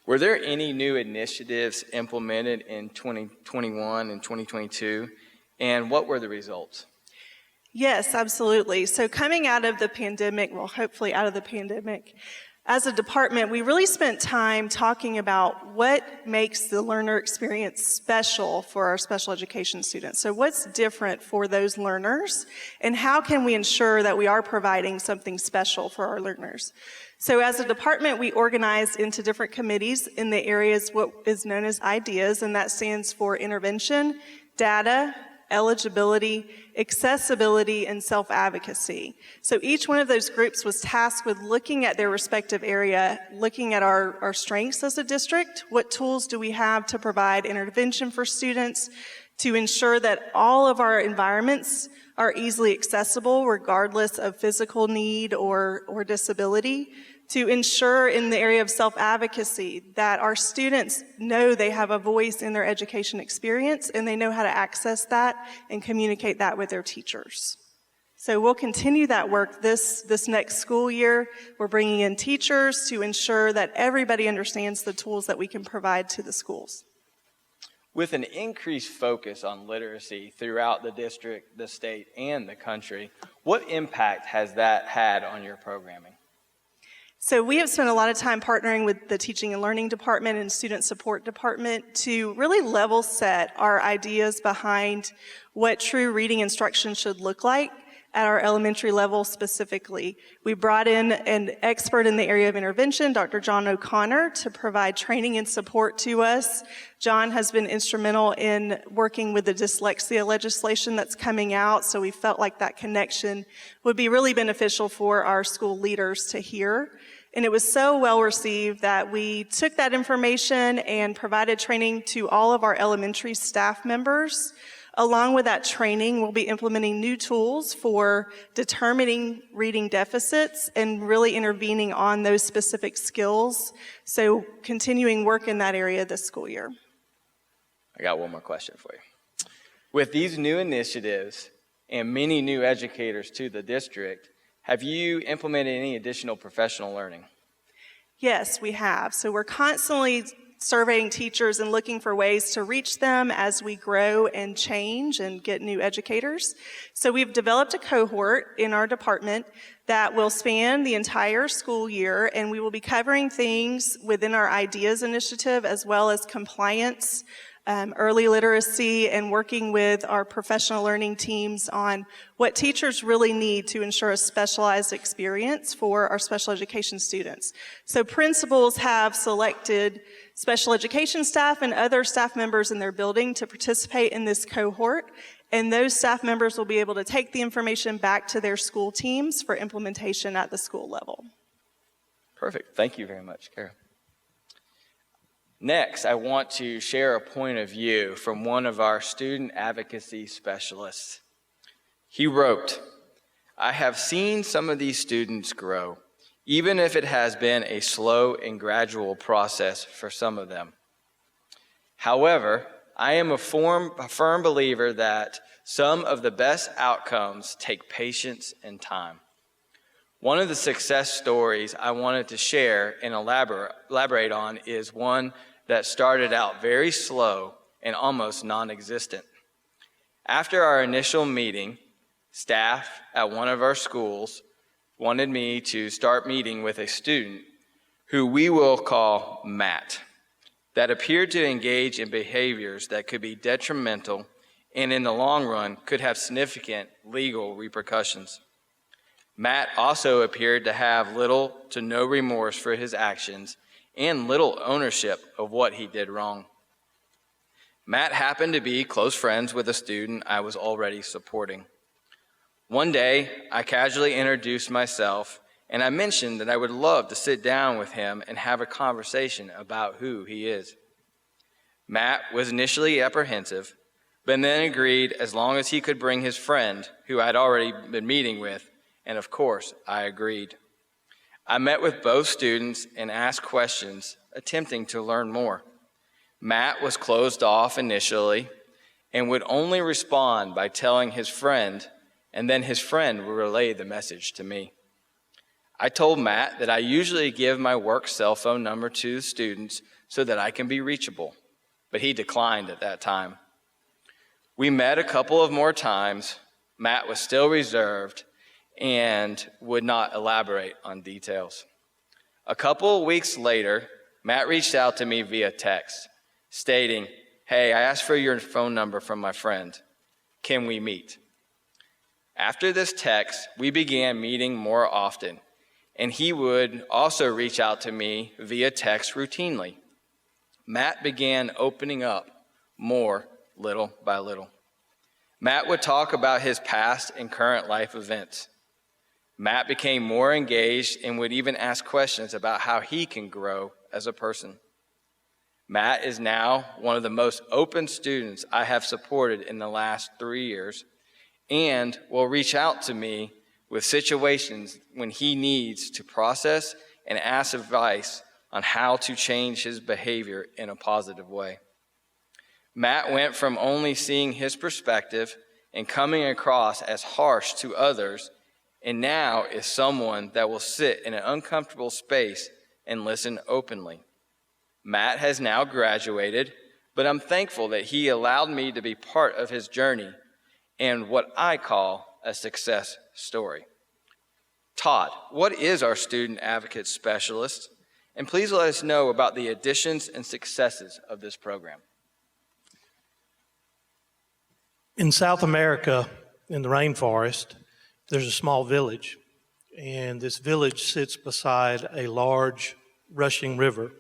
[SPEAKER 11] Were there any new initiatives implemented in 2021 and 2022, and what were the results?
[SPEAKER 12] Yes, absolutely. So coming out of the pandemic, well, hopefully out of the pandemic, as a department, we really spent time talking about what makes the learner experience special for our special education students. So what's different for those learners, and how can we ensure that we are providing something special for our learners? So as a department, we organized into different committees in the areas what is known as IDEAs, and that stands for intervention, data, eligibility, accessibility, and self-advocacy. So each one of those groups was tasked with looking at their respective area, looking at our strengths as a district. What tools do we have to provide intervention for students to ensure that all of our environments are easily accessible regardless of physical need or disability, to ensure in the area of self-advocacy that our students know they have a voice in their education experience and they know how to access that and communicate that with their teachers. So we'll continue that work this next school year. We're bringing in teachers to ensure that everybody understands the tools that we can provide to the schools.
[SPEAKER 11] With an increased focus on literacy throughout the district, the state, and the country, what impact has that had on your programming?
[SPEAKER 12] So we have spent a lot of time partnering with the Teaching and Learning Department and Student Support Department to really level set our ideas behind what true reading instruction should look like at our elementary level specifically. We brought in an expert in the area of intervention, Dr. John O'Connor, to provide training and support to us. John has been instrumental in working with the dyslexia legislation that's coming out, so we felt like that connection would be really beneficial for our school leaders to hear. And it was so well received that we took that information and provided training to all of our elementary staff members. Along with that training, we'll be implementing new tools for determining reading deficits and really intervening on those specific skills. So continuing work in that area this school year.
[SPEAKER 11] I got one more question for you. With these new initiatives and many new educators to the district, have you implemented any additional professional learning?
[SPEAKER 12] Yes, we have. So we're constantly surveying teachers and looking for ways to reach them as we grow and change and get new educators. So we've developed a cohort in our department that will span the entire school year, and we will be covering things within our IDEAS initiative as well as compliance, early literacy, and working with our professional learning teams on what teachers really need to ensure a specialized experience for our special education students. So principals have selected special education staff and other staff members in their building to participate in this cohort, and those staff members will be able to take the information back to their school teams for implementation at the school level.
[SPEAKER 11] Perfect. Thank you very much, Kara. Next, I want to share a point of view from one of our student advocacy specialists. He wrote, "I have seen some of these students grow, even if it has been a slow and gradual process for some of them. However, I am a firm believer that some of the best outcomes take patience and time. One of the success stories I wanted to share and elaborate on is one that started out very slow and almost non-existent. After our initial meeting, staff at one of our schools wanted me to start meeting with a student who we will call Matt, that appeared to engage in behaviors that could be detrimental and in the long run could have significant legal repercussions. Matt also appeared to have little to no remorse for his actions and little ownership of what he did wrong. Matt happened to be close friends with a student I was already supporting. One day, I casually introduced myself, and I mentioned that I would love to sit down with him and have a conversation about who he is. Matt was initially apprehensive, but then agreed as long as he could bring his friend, who I'd already been meeting with, and of course, I agreed. I met with both students and asked questions, attempting to learn more. Matt was closed off initially and would only respond by telling his friend, and then his friend would relay the message to me. I told Matt that I usually give my work cell phone number to students so that I can be reachable, but he declined at that time. We met a couple of more times. Matt was still reserved and would not elaborate on details. A couple of weeks later, Matt reached out to me via text, stating, "Hey, I asked for your phone number from my friend. Can we meet?" After this text, we began meeting more often, and he would also reach out to me via text routinely. Matt began opening up more little by little. Matt would talk about his past and current life events. Matt became more engaged and would even ask questions about how he can grow as a person. Matt is now one of the most open students I have supported in the last 3 years and will reach out to me with situations when he needs to process and ask advice on how to change his behavior in a positive way. Matt went from only seeing his perspective and coming across as harsh to others, and now is someone that will sit in an uncomfortable space and listen openly. Matt has now graduated, but I'm thankful that he allowed me to be part of his journey and what I call a success story. Todd, what is our student advocate specialist? And please let us know about the additions and successes of this program.
[SPEAKER 13] In South America, in the rainforest, there's a small village, and this village sits beside a large rushing river.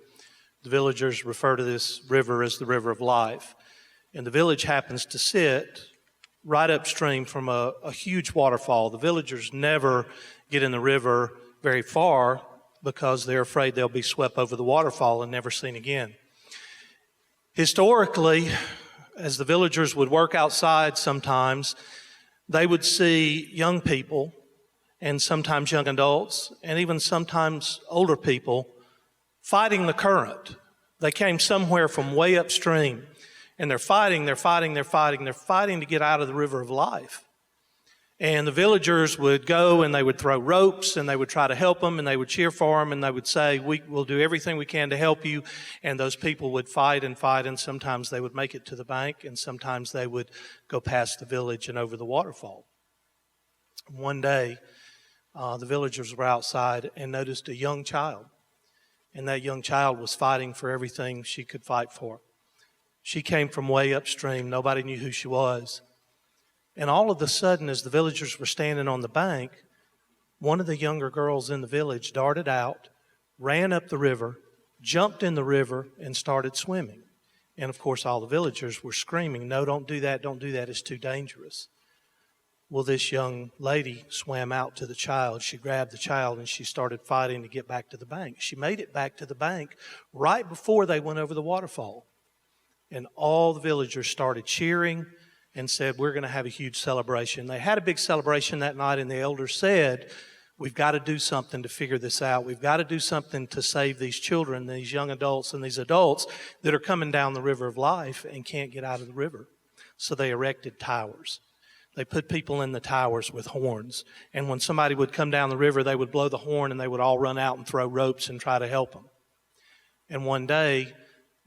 [SPEAKER 13] The villagers refer to this river as the River of Life. And the village happens to sit right upstream from a huge waterfall. The villagers never get in the river very far because they're afraid they'll be swept over the waterfall and never seen again. Historically, as the villagers would work outside sometimes, they would see young people and sometimes young adults and even sometimes older people fighting the current. They came somewhere from way upstream, and they're fighting to get out of the River of Life. And the villagers would go and they would throw ropes and they would try to help them and they would cheer for them and they would say, we'll do everything we can to help you. And those people would fight and sometimes they would make it to the bank and sometimes they would go past the village and over the waterfall. One day, the villagers were outside and noticed a young child. And that young child was fighting for everything she could fight for. She came from way upstream. Nobody knew who she was. And all of a sudden, as the villagers were standing on the bank, one of the younger girls in the village darted out, ran up the river, jumped in the river, and started swimming. And of course, all the villagers were screaming, "No, don't do that, it's too dangerous." Well, this young lady swam out to the child. She grabbed the child and she started fighting to get back to the bank. She made it back to the bank right before they went over the waterfall. And all the villagers started cheering and said, "We're going to have a huge celebration." They had a big celebration that night, and the elders said, "We've got to do something to figure this out. We've got to do something to save these children, these young adults, and these adults that are coming down the River of Life and can't get out of the river." So they erected towers. They put people in the towers with horns. And when somebody would come down the river, they would blow the horn, and they would all run out and throw ropes and try to help them. And one day,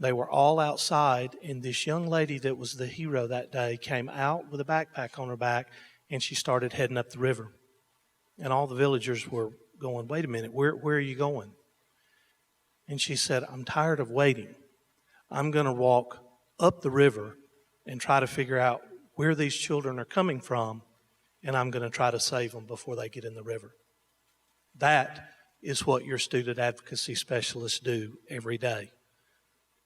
[SPEAKER 13] they were all outside, and this young lady that was the hero that day came out with a backpack on her back, and she started heading up the river. And all the villagers were going, "Wait a minute, where are you going?" And she said, "I'm tired of waiting. I'm going to walk up the river and try to figure out where these children are coming from, and I'm going to try to save them before they get in the river." That is what your student advocacy specialists do every day.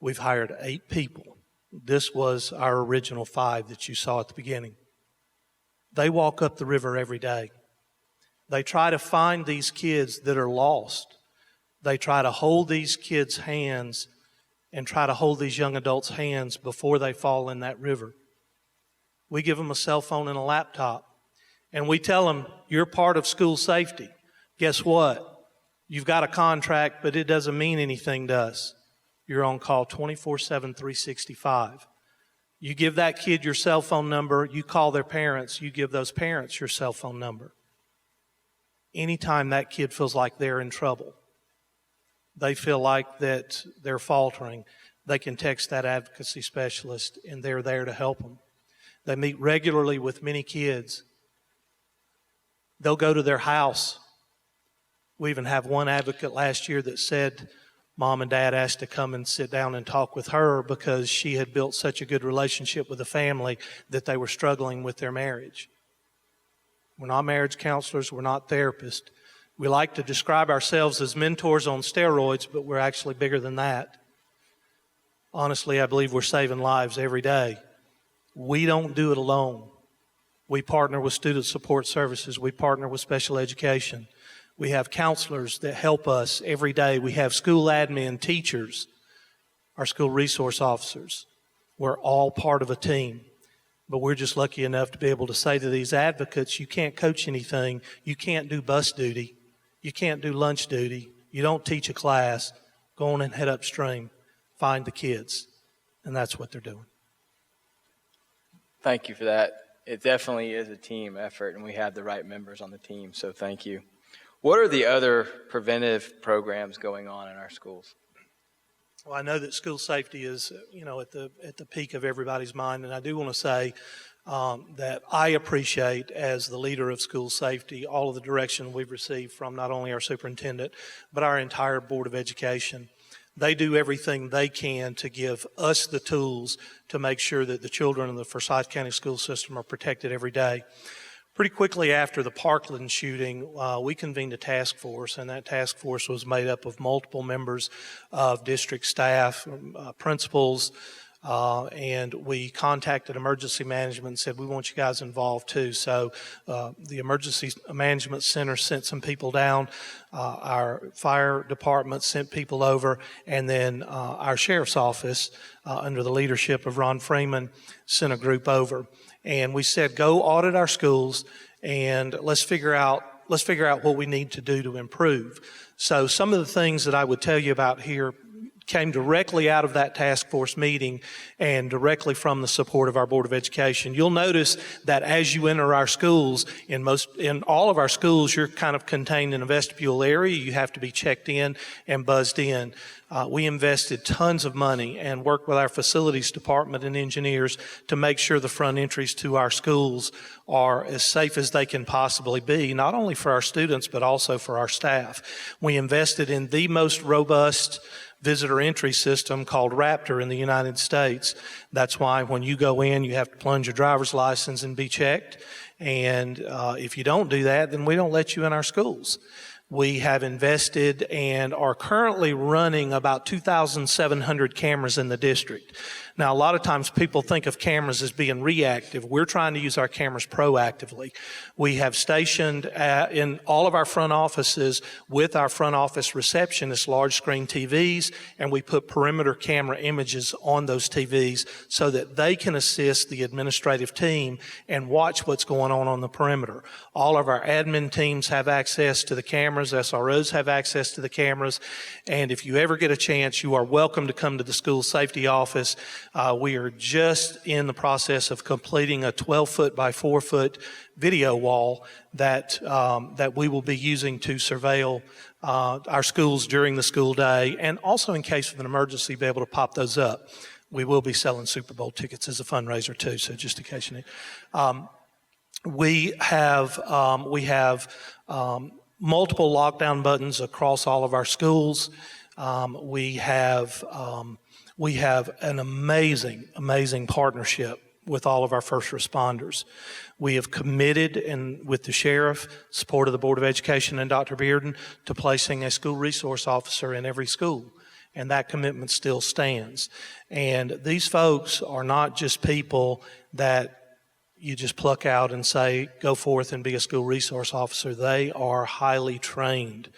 [SPEAKER 13] We've hired 8 people. This was our original 5 that you saw at the beginning. They walk up the river every day. They try to find these kids that are lost. They try to hold these kids' hands and try to hold these young adults' hands before they fall in that river. We give them a cell phone and a laptop, and we tell them, "You're part of school safety. Guess what? You've got a contract, but it doesn't mean anything to us. You're on call 24/7, 365. You give that kid your cell phone number, you call their parents, you give those parents your cell phone number. Anytime that kid feels like they're in trouble, they feel like that they're faltering, they can text that advocacy specialist, and they're there to help them. They meet regularly with many kids. They'll go to their house. We even have one advocate last year that said Mom and Dad asked to come and sit down and talk with her because she had built such a good relationship with the family that they were struggling with their marriage. We're not marriage counselors. We're not therapists. We like to describe ourselves as mentors on steroids, but we're actually bigger than that. Honestly, I believe we're saving lives every day. We don't do it alone. We partner with student support services. We partner with special education. We have counselors that help us every day. We have school admin, teachers, our school resource officers. We're all part of a team. But we're just lucky enough to be able to say to these advocates, "You can't coach anything. You can't do bus duty. You can't do lunch duty. You don't teach a class. Go on and head upstream. Find the kids." And that's what they're doing.
[SPEAKER 11] Thank you for that. It definitely is a team effort, and we have the right members on the team, so thank you. What are the other preventive programs going on in our schools?
[SPEAKER 13] Well, I know that school safety is, at the peak of everybody's mind, and I do want to say that I appreciate, as the leader of school safety, all of the direction we've received from not only our superintendent, but our entire Board of Education. They do everything they can to give us the tools to make sure that the children in the Forsyth County school system are protected every day. Pretty quickly after the Parkland shooting, we convened a task force, and that task force was made up of multiple members of district staff, principals, and we contacted emergency management and said, we want you guys involved too. So the Emergency Management Center sent some people down, our fire department sent people over, and then our sheriff's office, under the leadership of Ron Freeman, sent a group over. And we said, go audit our schools and let's figure out what we need to do to improve. So some of the things that I would tell you about here came directly out of that task force meeting and directly from the support of our Board of Education. You'll notice that as you enter our schools, in all of our schools, you're kind of contained in a vestibule area. You have to be checked in and buzzed in. We invested tons of money and worked with our facilities department and engineers to make sure the front entries to our schools are as safe as they can possibly be, not only for our students, but also for our staff. We invested in the most robust visitor entry system called Raptor in the United States. That's why when you go in, you have to plunge your driver's license and be checked. And if you don't do that, then we don't let you in our schools. We have invested and are currently running about 2,700 cameras in the district. Now, a lot of times people think of cameras as being reactive. We're trying to use our cameras proactively. We have stationed in all of our front offices with our front office receptionists large screen TVs, and we put perimeter camera images on those TVs so that they can assist the administrative team and watch what's going on the perimeter. All of our admin teams have access to the cameras. SROs have access to the cameras. And if you ever get a chance, you are welcome to come to the school safety office. We are just in the process of completing a 12-foot by 4-foot video wall that we will be using to surveil our schools during the school day, and also in case of an emergency, be able to pop those up. We will be selling Super Bowl tickets as a fundraiser too, so just in case you need. We have multiple lockdown buttons across all of our schools. We have an amazing partnership with all of our first responders. We have committed, and with the sheriff, support of the Board of Education and Dr. Bearden, to placing a school resource officer in every school. And that commitment still stands. And these folks are not just people that you just pluck out and say, go forth and be a school resource officer. They are highly trained.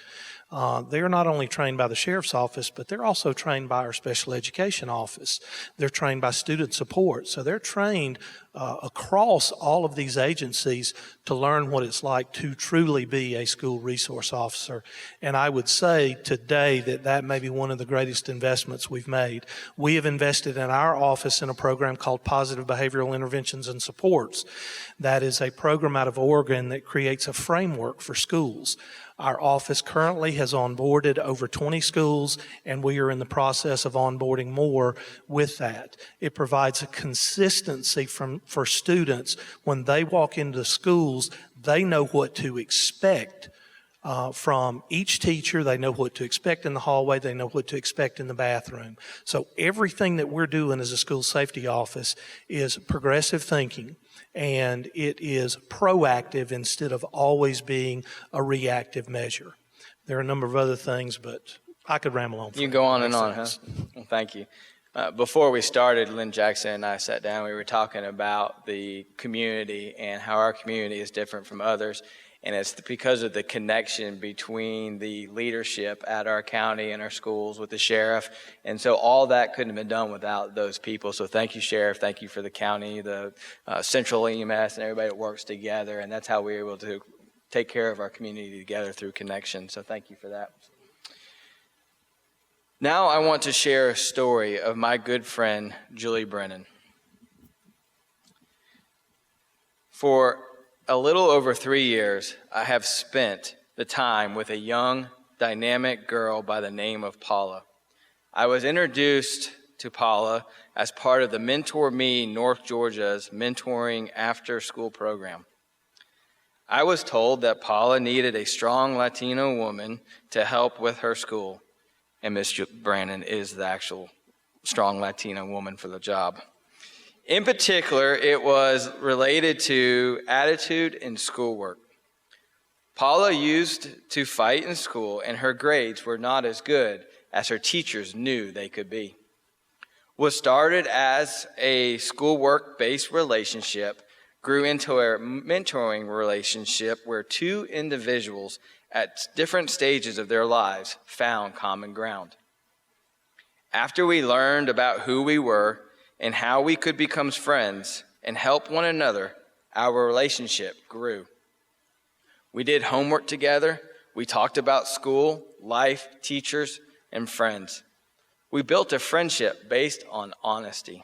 [SPEAKER 13] They are not only trained by the sheriff's office, but they're also trained by our special education office. They're trained by student support. So they're trained across all of these agencies to learn what it's like to truly be a school resource officer. And I would say today that may be one of the greatest investments we've made. We have invested in our office in a program called Positive Behavioral Interventions and Supports. That is a program out of Oregon that creates a framework for schools. Our office currently has onboarded over 20 schools, and we are in the process of onboarding more with that. It provides a consistency for students. When they walk into schools, they know what to expect from each teacher. They know what to expect in the hallway. They know what to expect in the bathroom. So everything that we're doing as a school safety office is progressive thinking. And it is proactive instead of always being a reactive measure. There are a number of other things, but I could ramble on.
[SPEAKER 11] You go on and on, huh? Well, thank you. Before we started, Lynn Jackson and I sat down. We were talking about the community and how our community is different from others. And it's because of the connection between the leadership at our county and our schools with the sheriff. And so all that couldn't have been done without those people. So thank you, Sheriff. Thank you for the county, the central EMS, and everybody that works together. And that's how we're able to take care of our community together through connection. So thank you for that. Now I want to share a story of my good friend, Julie Brennan. For a little over 3 years, I have spent the time with a young, dynamic girl by the name of Paula. I was introduced to Paula as part of the Mentor Me North Georgia's mentoring after-school program. I was told that Paula needed a strong Latino woman to help with her school, and Miss Brandon is the actual strong Latina woman for the job. In particular, it was related to attitude and schoolwork. Paula used to fight in school, and her grades were not as good as her teachers knew they could be. What started as a schoolwork-based relationship grew into a mentoring relationship where two individuals at different stages of their lives found common ground. After we learned about who we were and how we could become friends and help one another, our relationship grew. We did homework together. We talked about school, life, teachers, and friends. We built a friendship based on honesty.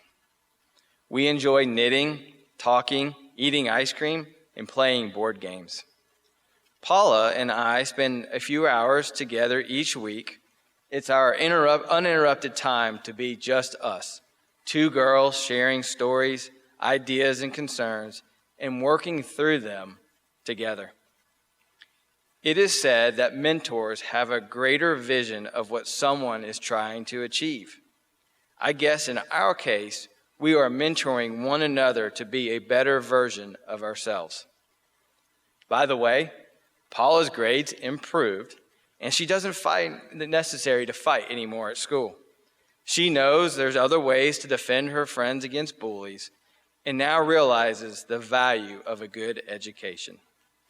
[SPEAKER 11] We enjoy knitting, talking, eating ice cream, and playing board games. Paula and I spend a few hours together each week. It's our uninterrupted time to be just us, two girls sharing stories, ideas, and concerns, and working through them together. It is said that mentors have a greater vision of what someone is trying to achieve. I guess in our case, we are mentoring one another to be a better version of ourselves. By the way, Paula's grades improved, and she doesn't find it necessary to fight anymore at school. She knows there's other ways to defend her friends against bullies, and now realizes the value of a good education.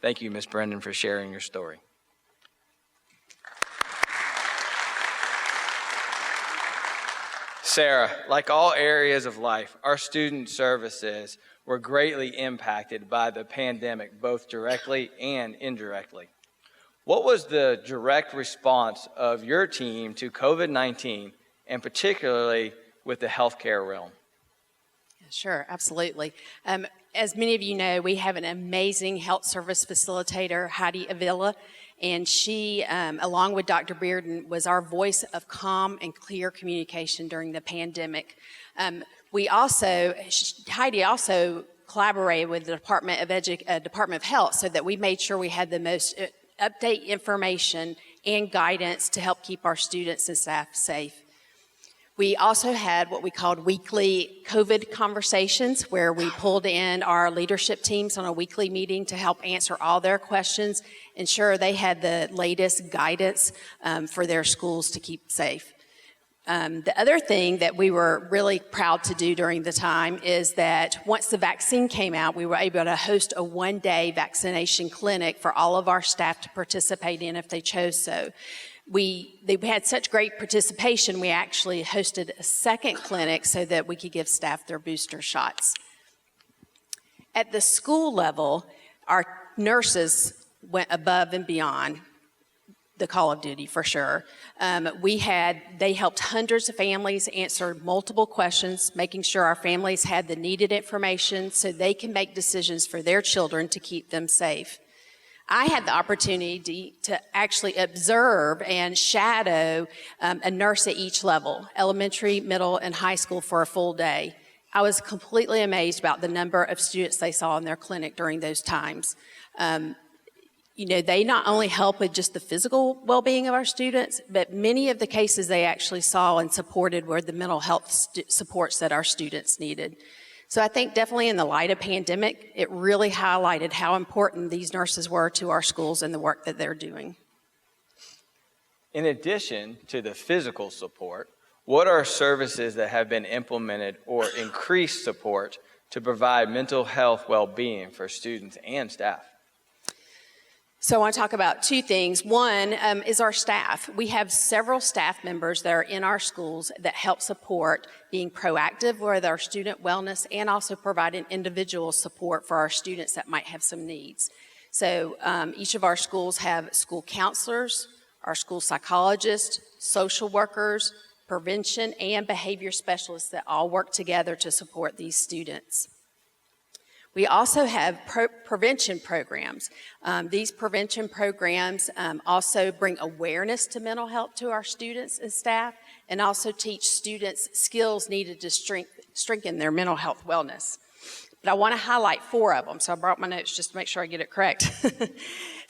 [SPEAKER 11] Thank you, Ms. Brendan, for sharing your story. Sarah, like all areas of life, our student services were greatly impacted by the pandemic, both directly and indirectly. What was the direct response of your team to COVID-19, and particularly with the healthcare realm?
[SPEAKER 14] Sure, absolutely. As many of you know, we have an amazing health service facilitator, Heidi Avila, and she, along with Dr. Bearden, was our voice of calm and clear communication during the pandemic. Heidi also collaborated with the Department of Health so that we made sure we had the most up-to-date information and guidance to help keep our students and staff safe. We also had what we called weekly COVID conversations, where we pulled in our leadership teams on a weekly meeting to help answer all their questions, ensure they had the latest guidance for their schools to keep safe. The other thing that we were really proud to do during the time is that once the vaccine came out, we were able to host a one-day vaccination clinic for all of our staff to participate in if they chose so. They had such great participation, we actually hosted a second clinic so that we could give staff their booster shots. At the school level, our nurses went above and beyond the call of duty for sure. They helped hundreds of families answer multiple questions, making sure our families had the needed information so they can make decisions for their children to keep them safe. I had the opportunity to actually observe and shadow a nurse at each level, elementary, middle, and high school for a full day. I was completely amazed about the number of students they saw in their clinic during those times. They not only help with just the physical well-being of our students, but many of the cases they actually saw and supported were the mental health supports that our students needed. So I think definitely in the light of pandemic, it really highlighted how important these nurses were to our schools and the work that they're doing.
[SPEAKER 11] In addition to the physical support, what are services that have been implemented or increased support to provide mental health well-being for students and staff?
[SPEAKER 14] So I want to talk about two things. One is our staff. We have several staff members that are in our schools that help support being proactive with our student wellness and also providing individual support for our students that might have some needs. So each of our schools have school counselors, our school psychologists, social workers, prevention and behavior specialists that all work together to support these students. We also have prevention programs. These prevention programs also bring awareness to mental health to our students and staff, and also teach students skills needed to strengthen their mental health wellness. But I want to highlight 4 of them, so I brought my notes just to make sure I get it correct.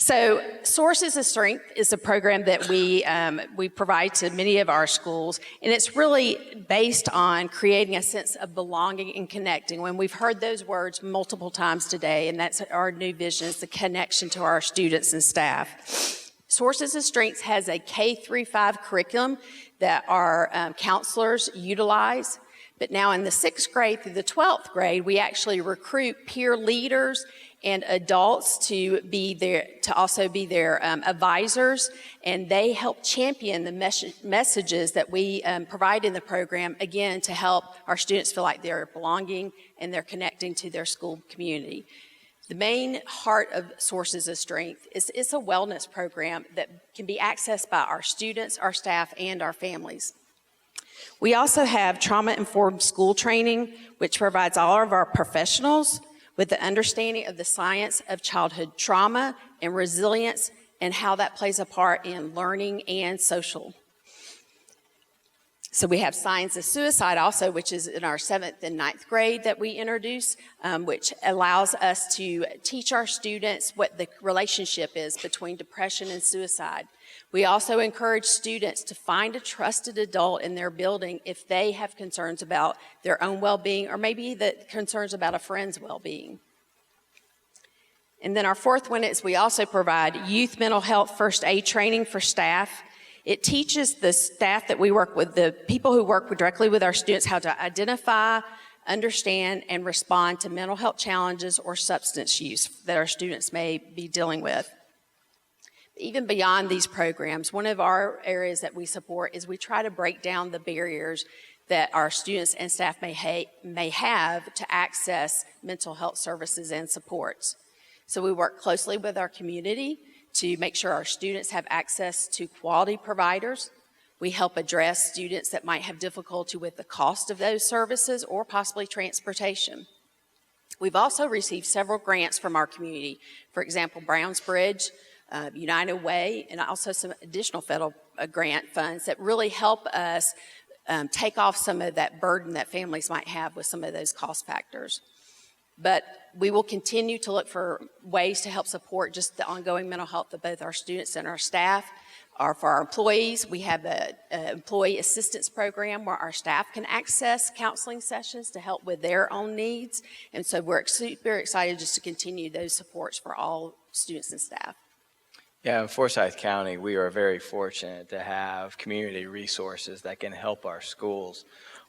[SPEAKER 14] So Sources of Strength is a program that we provide to many of our schools, and it's really based on creating a sense of belonging and connecting. When we've heard those words multiple times today, and that's our new vision, is the connection to our students and staff. Sources of Strength has a K-5 curriculum that our counselors utilize. But now in the 6th grade through the 12th grade, we actually recruit peer leaders and adults to also be their advisors, and they help champion the messages that we provide in the program, again, to help our students feel like they're belonging and they're connecting to their school community. The main heart of Sources of Strength is it's a wellness program that can be accessed by our students, our staff, and our families. We also have trauma-informed school training, which provides all of our professionals with the understanding of the science of childhood trauma and resilience and how that plays a part in learning and social. So we have Signs of Suicide also, which is in our 7th and 9th grade that we introduce, which allows us to teach our students what the relationship is between depression and suicide. We also encourage students to find a trusted adult in their building if they have concerns about their own well-being or maybe the concerns about a friend's well-being. And then our 4th one is we also provide youth mental health first aid training for staff. It teaches the staff that we work with, the people who work directly with our students, how to identify, understand, and respond to mental health challenges or substance use that our students may be dealing with. Even beyond these programs, one of our areas that we support is we try to break down the barriers that our students and staff may have to access mental health services and supports. So we work closely with our community to make sure our students have access to quality providers. We help address students that might have difficulty with the cost of those services or possibly transportation. We've also received several grants from our community. For example, Browns Bridge, United Way, and also some additional federal grant funds that really help us take off some of that burden that families might have with some of those cost factors. But we will continue to look for ways to help support just the ongoing mental health of both our students and our staff. For our employees, we have an employee assistance program where our staff can access counseling sessions to help with their own needs. And so we're super excited just to continue those supports for all students and staff.
[SPEAKER 11] Yeah, in Forsyth County, we are very fortunate to have community resources that can help our schools.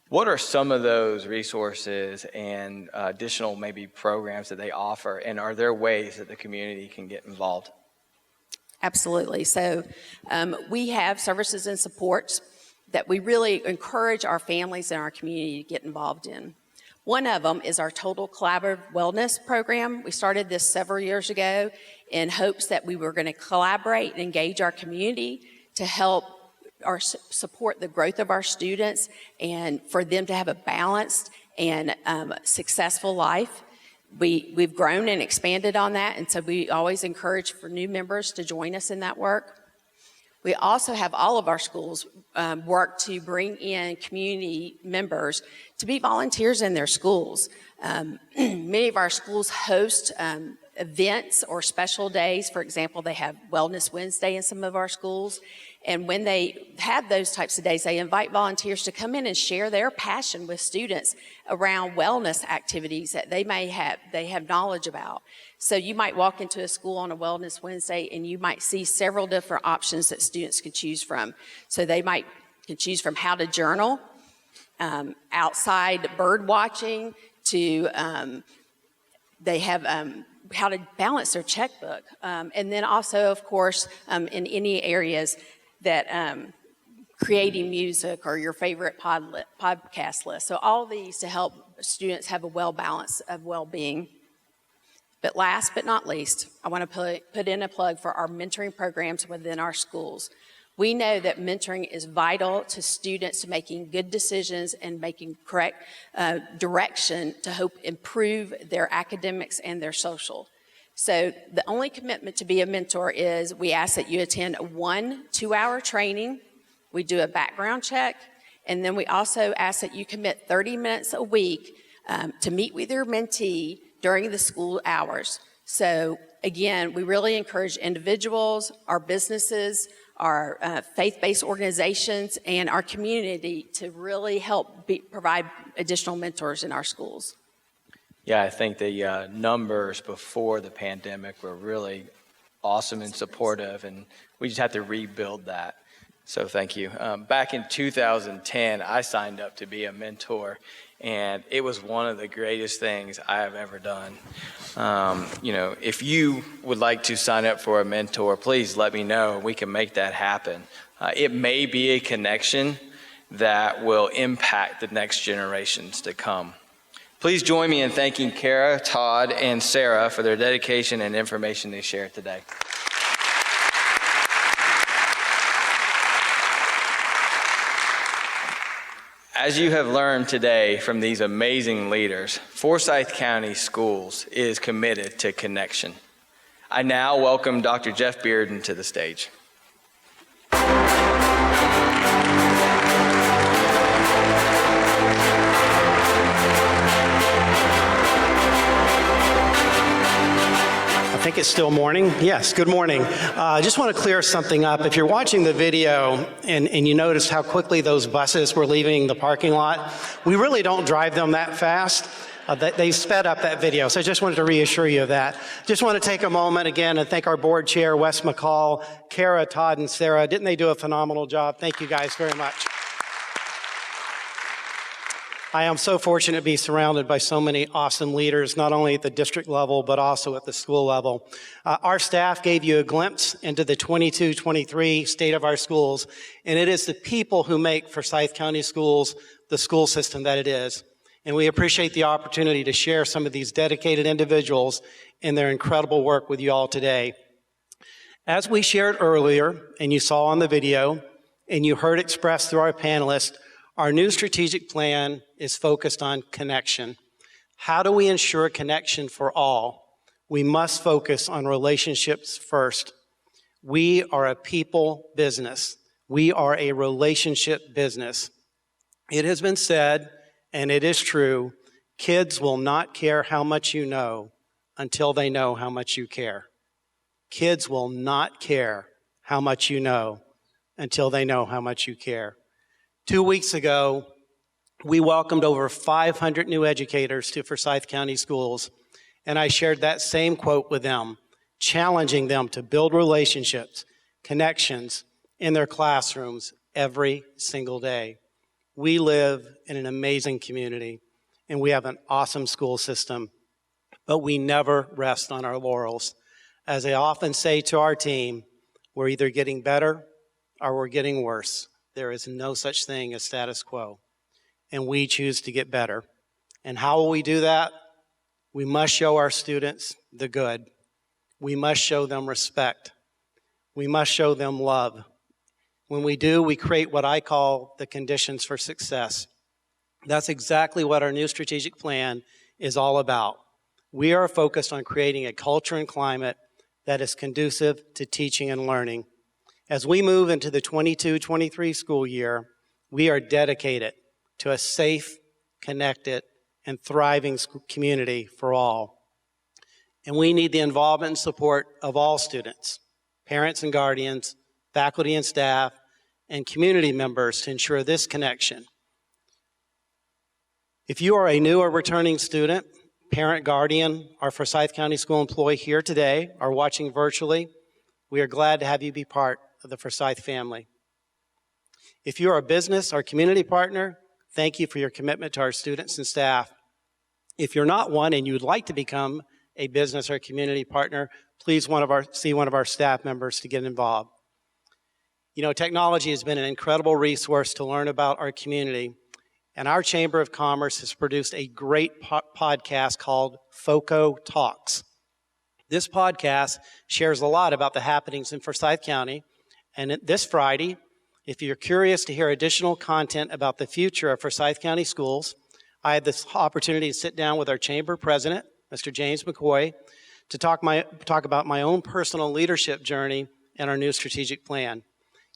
[SPEAKER 11] What are some of those resources and additional maybe programs that they offer, and are there ways that the community can get involved?
[SPEAKER 14] Absolutely. So we have services and supports that we really encourage our families and our community to get involved in. One of them is our Total Collaborative Wellness Program. We started this several years ago in hopes that we were going to collaborate and engage our community to help support the growth of our students and for them to have a balanced and successful life. We've grown and expanded on that, and so we always encourage for new members to join us in that work. We also have all of our schools work to bring in community members to be volunteers in their schools. Many of our schools host events or special days. For example, they have Wellness Wednesday in some of our schools. And when they have those types of days, they invite volunteers to come in and share their passion with students around wellness activities that they have knowledge about. So you might walk into a school on a Wellness Wednesday and you might see several different options that students could choose from. So they can choose from how to journal, outside bird watching, to they have how to balance their checkbook. And then also, of course, in any areas that creating music or your favorite podcast list. So all these to help students have a well balance of well-being. But last but not least, I want to put in a plug for our mentoring programs within our schools. We know that mentoring is vital to students making good decisions and making correct direction to help improve their academics and their social. So the only commitment to be a mentor is we ask that you attend a 1-2-hour training. We do a background check, and then we also ask that you commit 30 minutes a week to meet with your mentee during the school hours. So again, we really encourage individuals, our businesses, our faith-based organizations, and our community to really help provide additional mentors in our schools.
[SPEAKER 11] Yeah, I think the numbers before the pandemic were really awesome and supportive, and we just have to rebuild that. So thank you. Back in 2010, I signed up to be a mentor, and it was one of the greatest things I have ever done. If you would like to sign up for a mentor, please let me know. We can make that happen. It may be a connection that will impact the next generations to come. Please join me in thanking Kara, Todd, and Sarah for their dedication and information they shared today. As you have learned today from these amazing leaders, Forsyth County Schools is committed to connection. I now welcome Dr. Jeff Bearden to the stage.
[SPEAKER 15] I think it's still morning. Yes, good morning. I just want to clear something up. If you're watching the video and you notice how quickly those buses were leaving the parking lot, we really don't drive them that fast. They sped up that video, so I just wanted to reassure you of that. Just want to take a moment again and thank our board chair, Wes McCall, Kara, Todd, and Sarah. Didn't they do a phenomenal job? Thank you guys very much. I am so fortunate to be surrounded by so many awesome leaders, not only at the district level, but also at the school level. Our staff gave you a glimpse into the 22-23 state of our schools, and it is the people who make Forsyth County Schools the school system that it is. And we appreciate the opportunity to share some of these dedicated individuals and their incredible work with you all today. As we shared earlier, and you saw on the video, and you heard expressed through our panelists, our new strategic plan is focused on connection. How do we ensure connection for all? We must focus on relationships first. We are a people business. We are a relationship business. It has been said, and it is true, kids will not care how much you know until they know how much you care. Kids will not care how much you know until they know how much you care. 2 weeks ago, we welcomed over 500 new educators to Forsyth County Schools, and I shared that same quote with them, challenging them to build relationships, connections in their classrooms every single day. We live in an amazing community, and we have an awesome school system, but we never rest on our laurels. As I often say to our team, we're either getting better or we're getting worse. There is no such thing as status quo, and we choose to get better. And how will we do that? We must show our students the good. We must show them respect. We must show them love. When we do, we create what I call the conditions for success. That's exactly what our new strategic plan is all about. We are focused on creating a culture and climate that is conducive to teaching and learning. As we move into the 22-23 school year, we are dedicated to a safe, connected, and thriving community for all. And we need the involvement and support of all students, parents and guardians, faculty and staff, and community members to ensure this connection. If you are a new or returning student, parent, guardian, or Forsyth County School employee here today or watching virtually, we are glad to have you be part of the Forsyth family. If you are a business or community partner, thank you for your commitment to our students and staff. If you're not one and you would like to become a business or community partner, please see one of our staff members to get involved. You know, technology has been an incredible resource to learn about our community, and our Chamber of Commerce has produced a great podcast called FOCO Talks. This podcast shares a lot about the happenings in Forsyth County, and this Friday, if you're curious to hear additional content about the future of Forsyth County Schools, I had this opportunity to sit down with our Chamber President, Mr. James McCoy, to talk about my own personal leadership journey and our new strategic plan.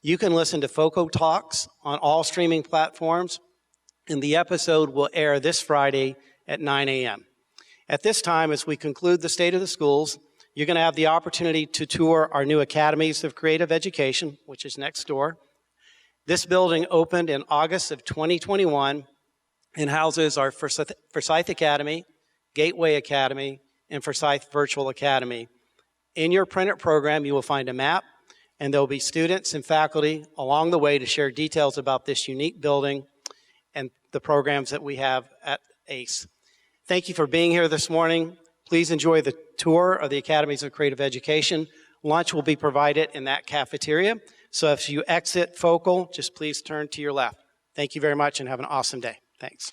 [SPEAKER 15] You can listen to FOCO Talks on all streaming platforms, and the episode will air this Friday at 9 a.m. At this time, as we conclude the State of the Schools, You're going to have the opportunity to tour our new Academies of Creative Education, which is next door. This building opened in August of 2021 and houses our Forsyth Academy, Gateway Academy, and Forsyth Virtual Academy. In your printed program, you will find a map, and there will be students and faculty along the way to share details about this unique building and the programs that we have at ACE. Thank you for being here this morning. Please enjoy the tour of the Academies of Creative Education. Lunch will be provided in that cafeteria. So if you exit Focal, just please turn to your left. Thank you very much and have an awesome day. Thanks.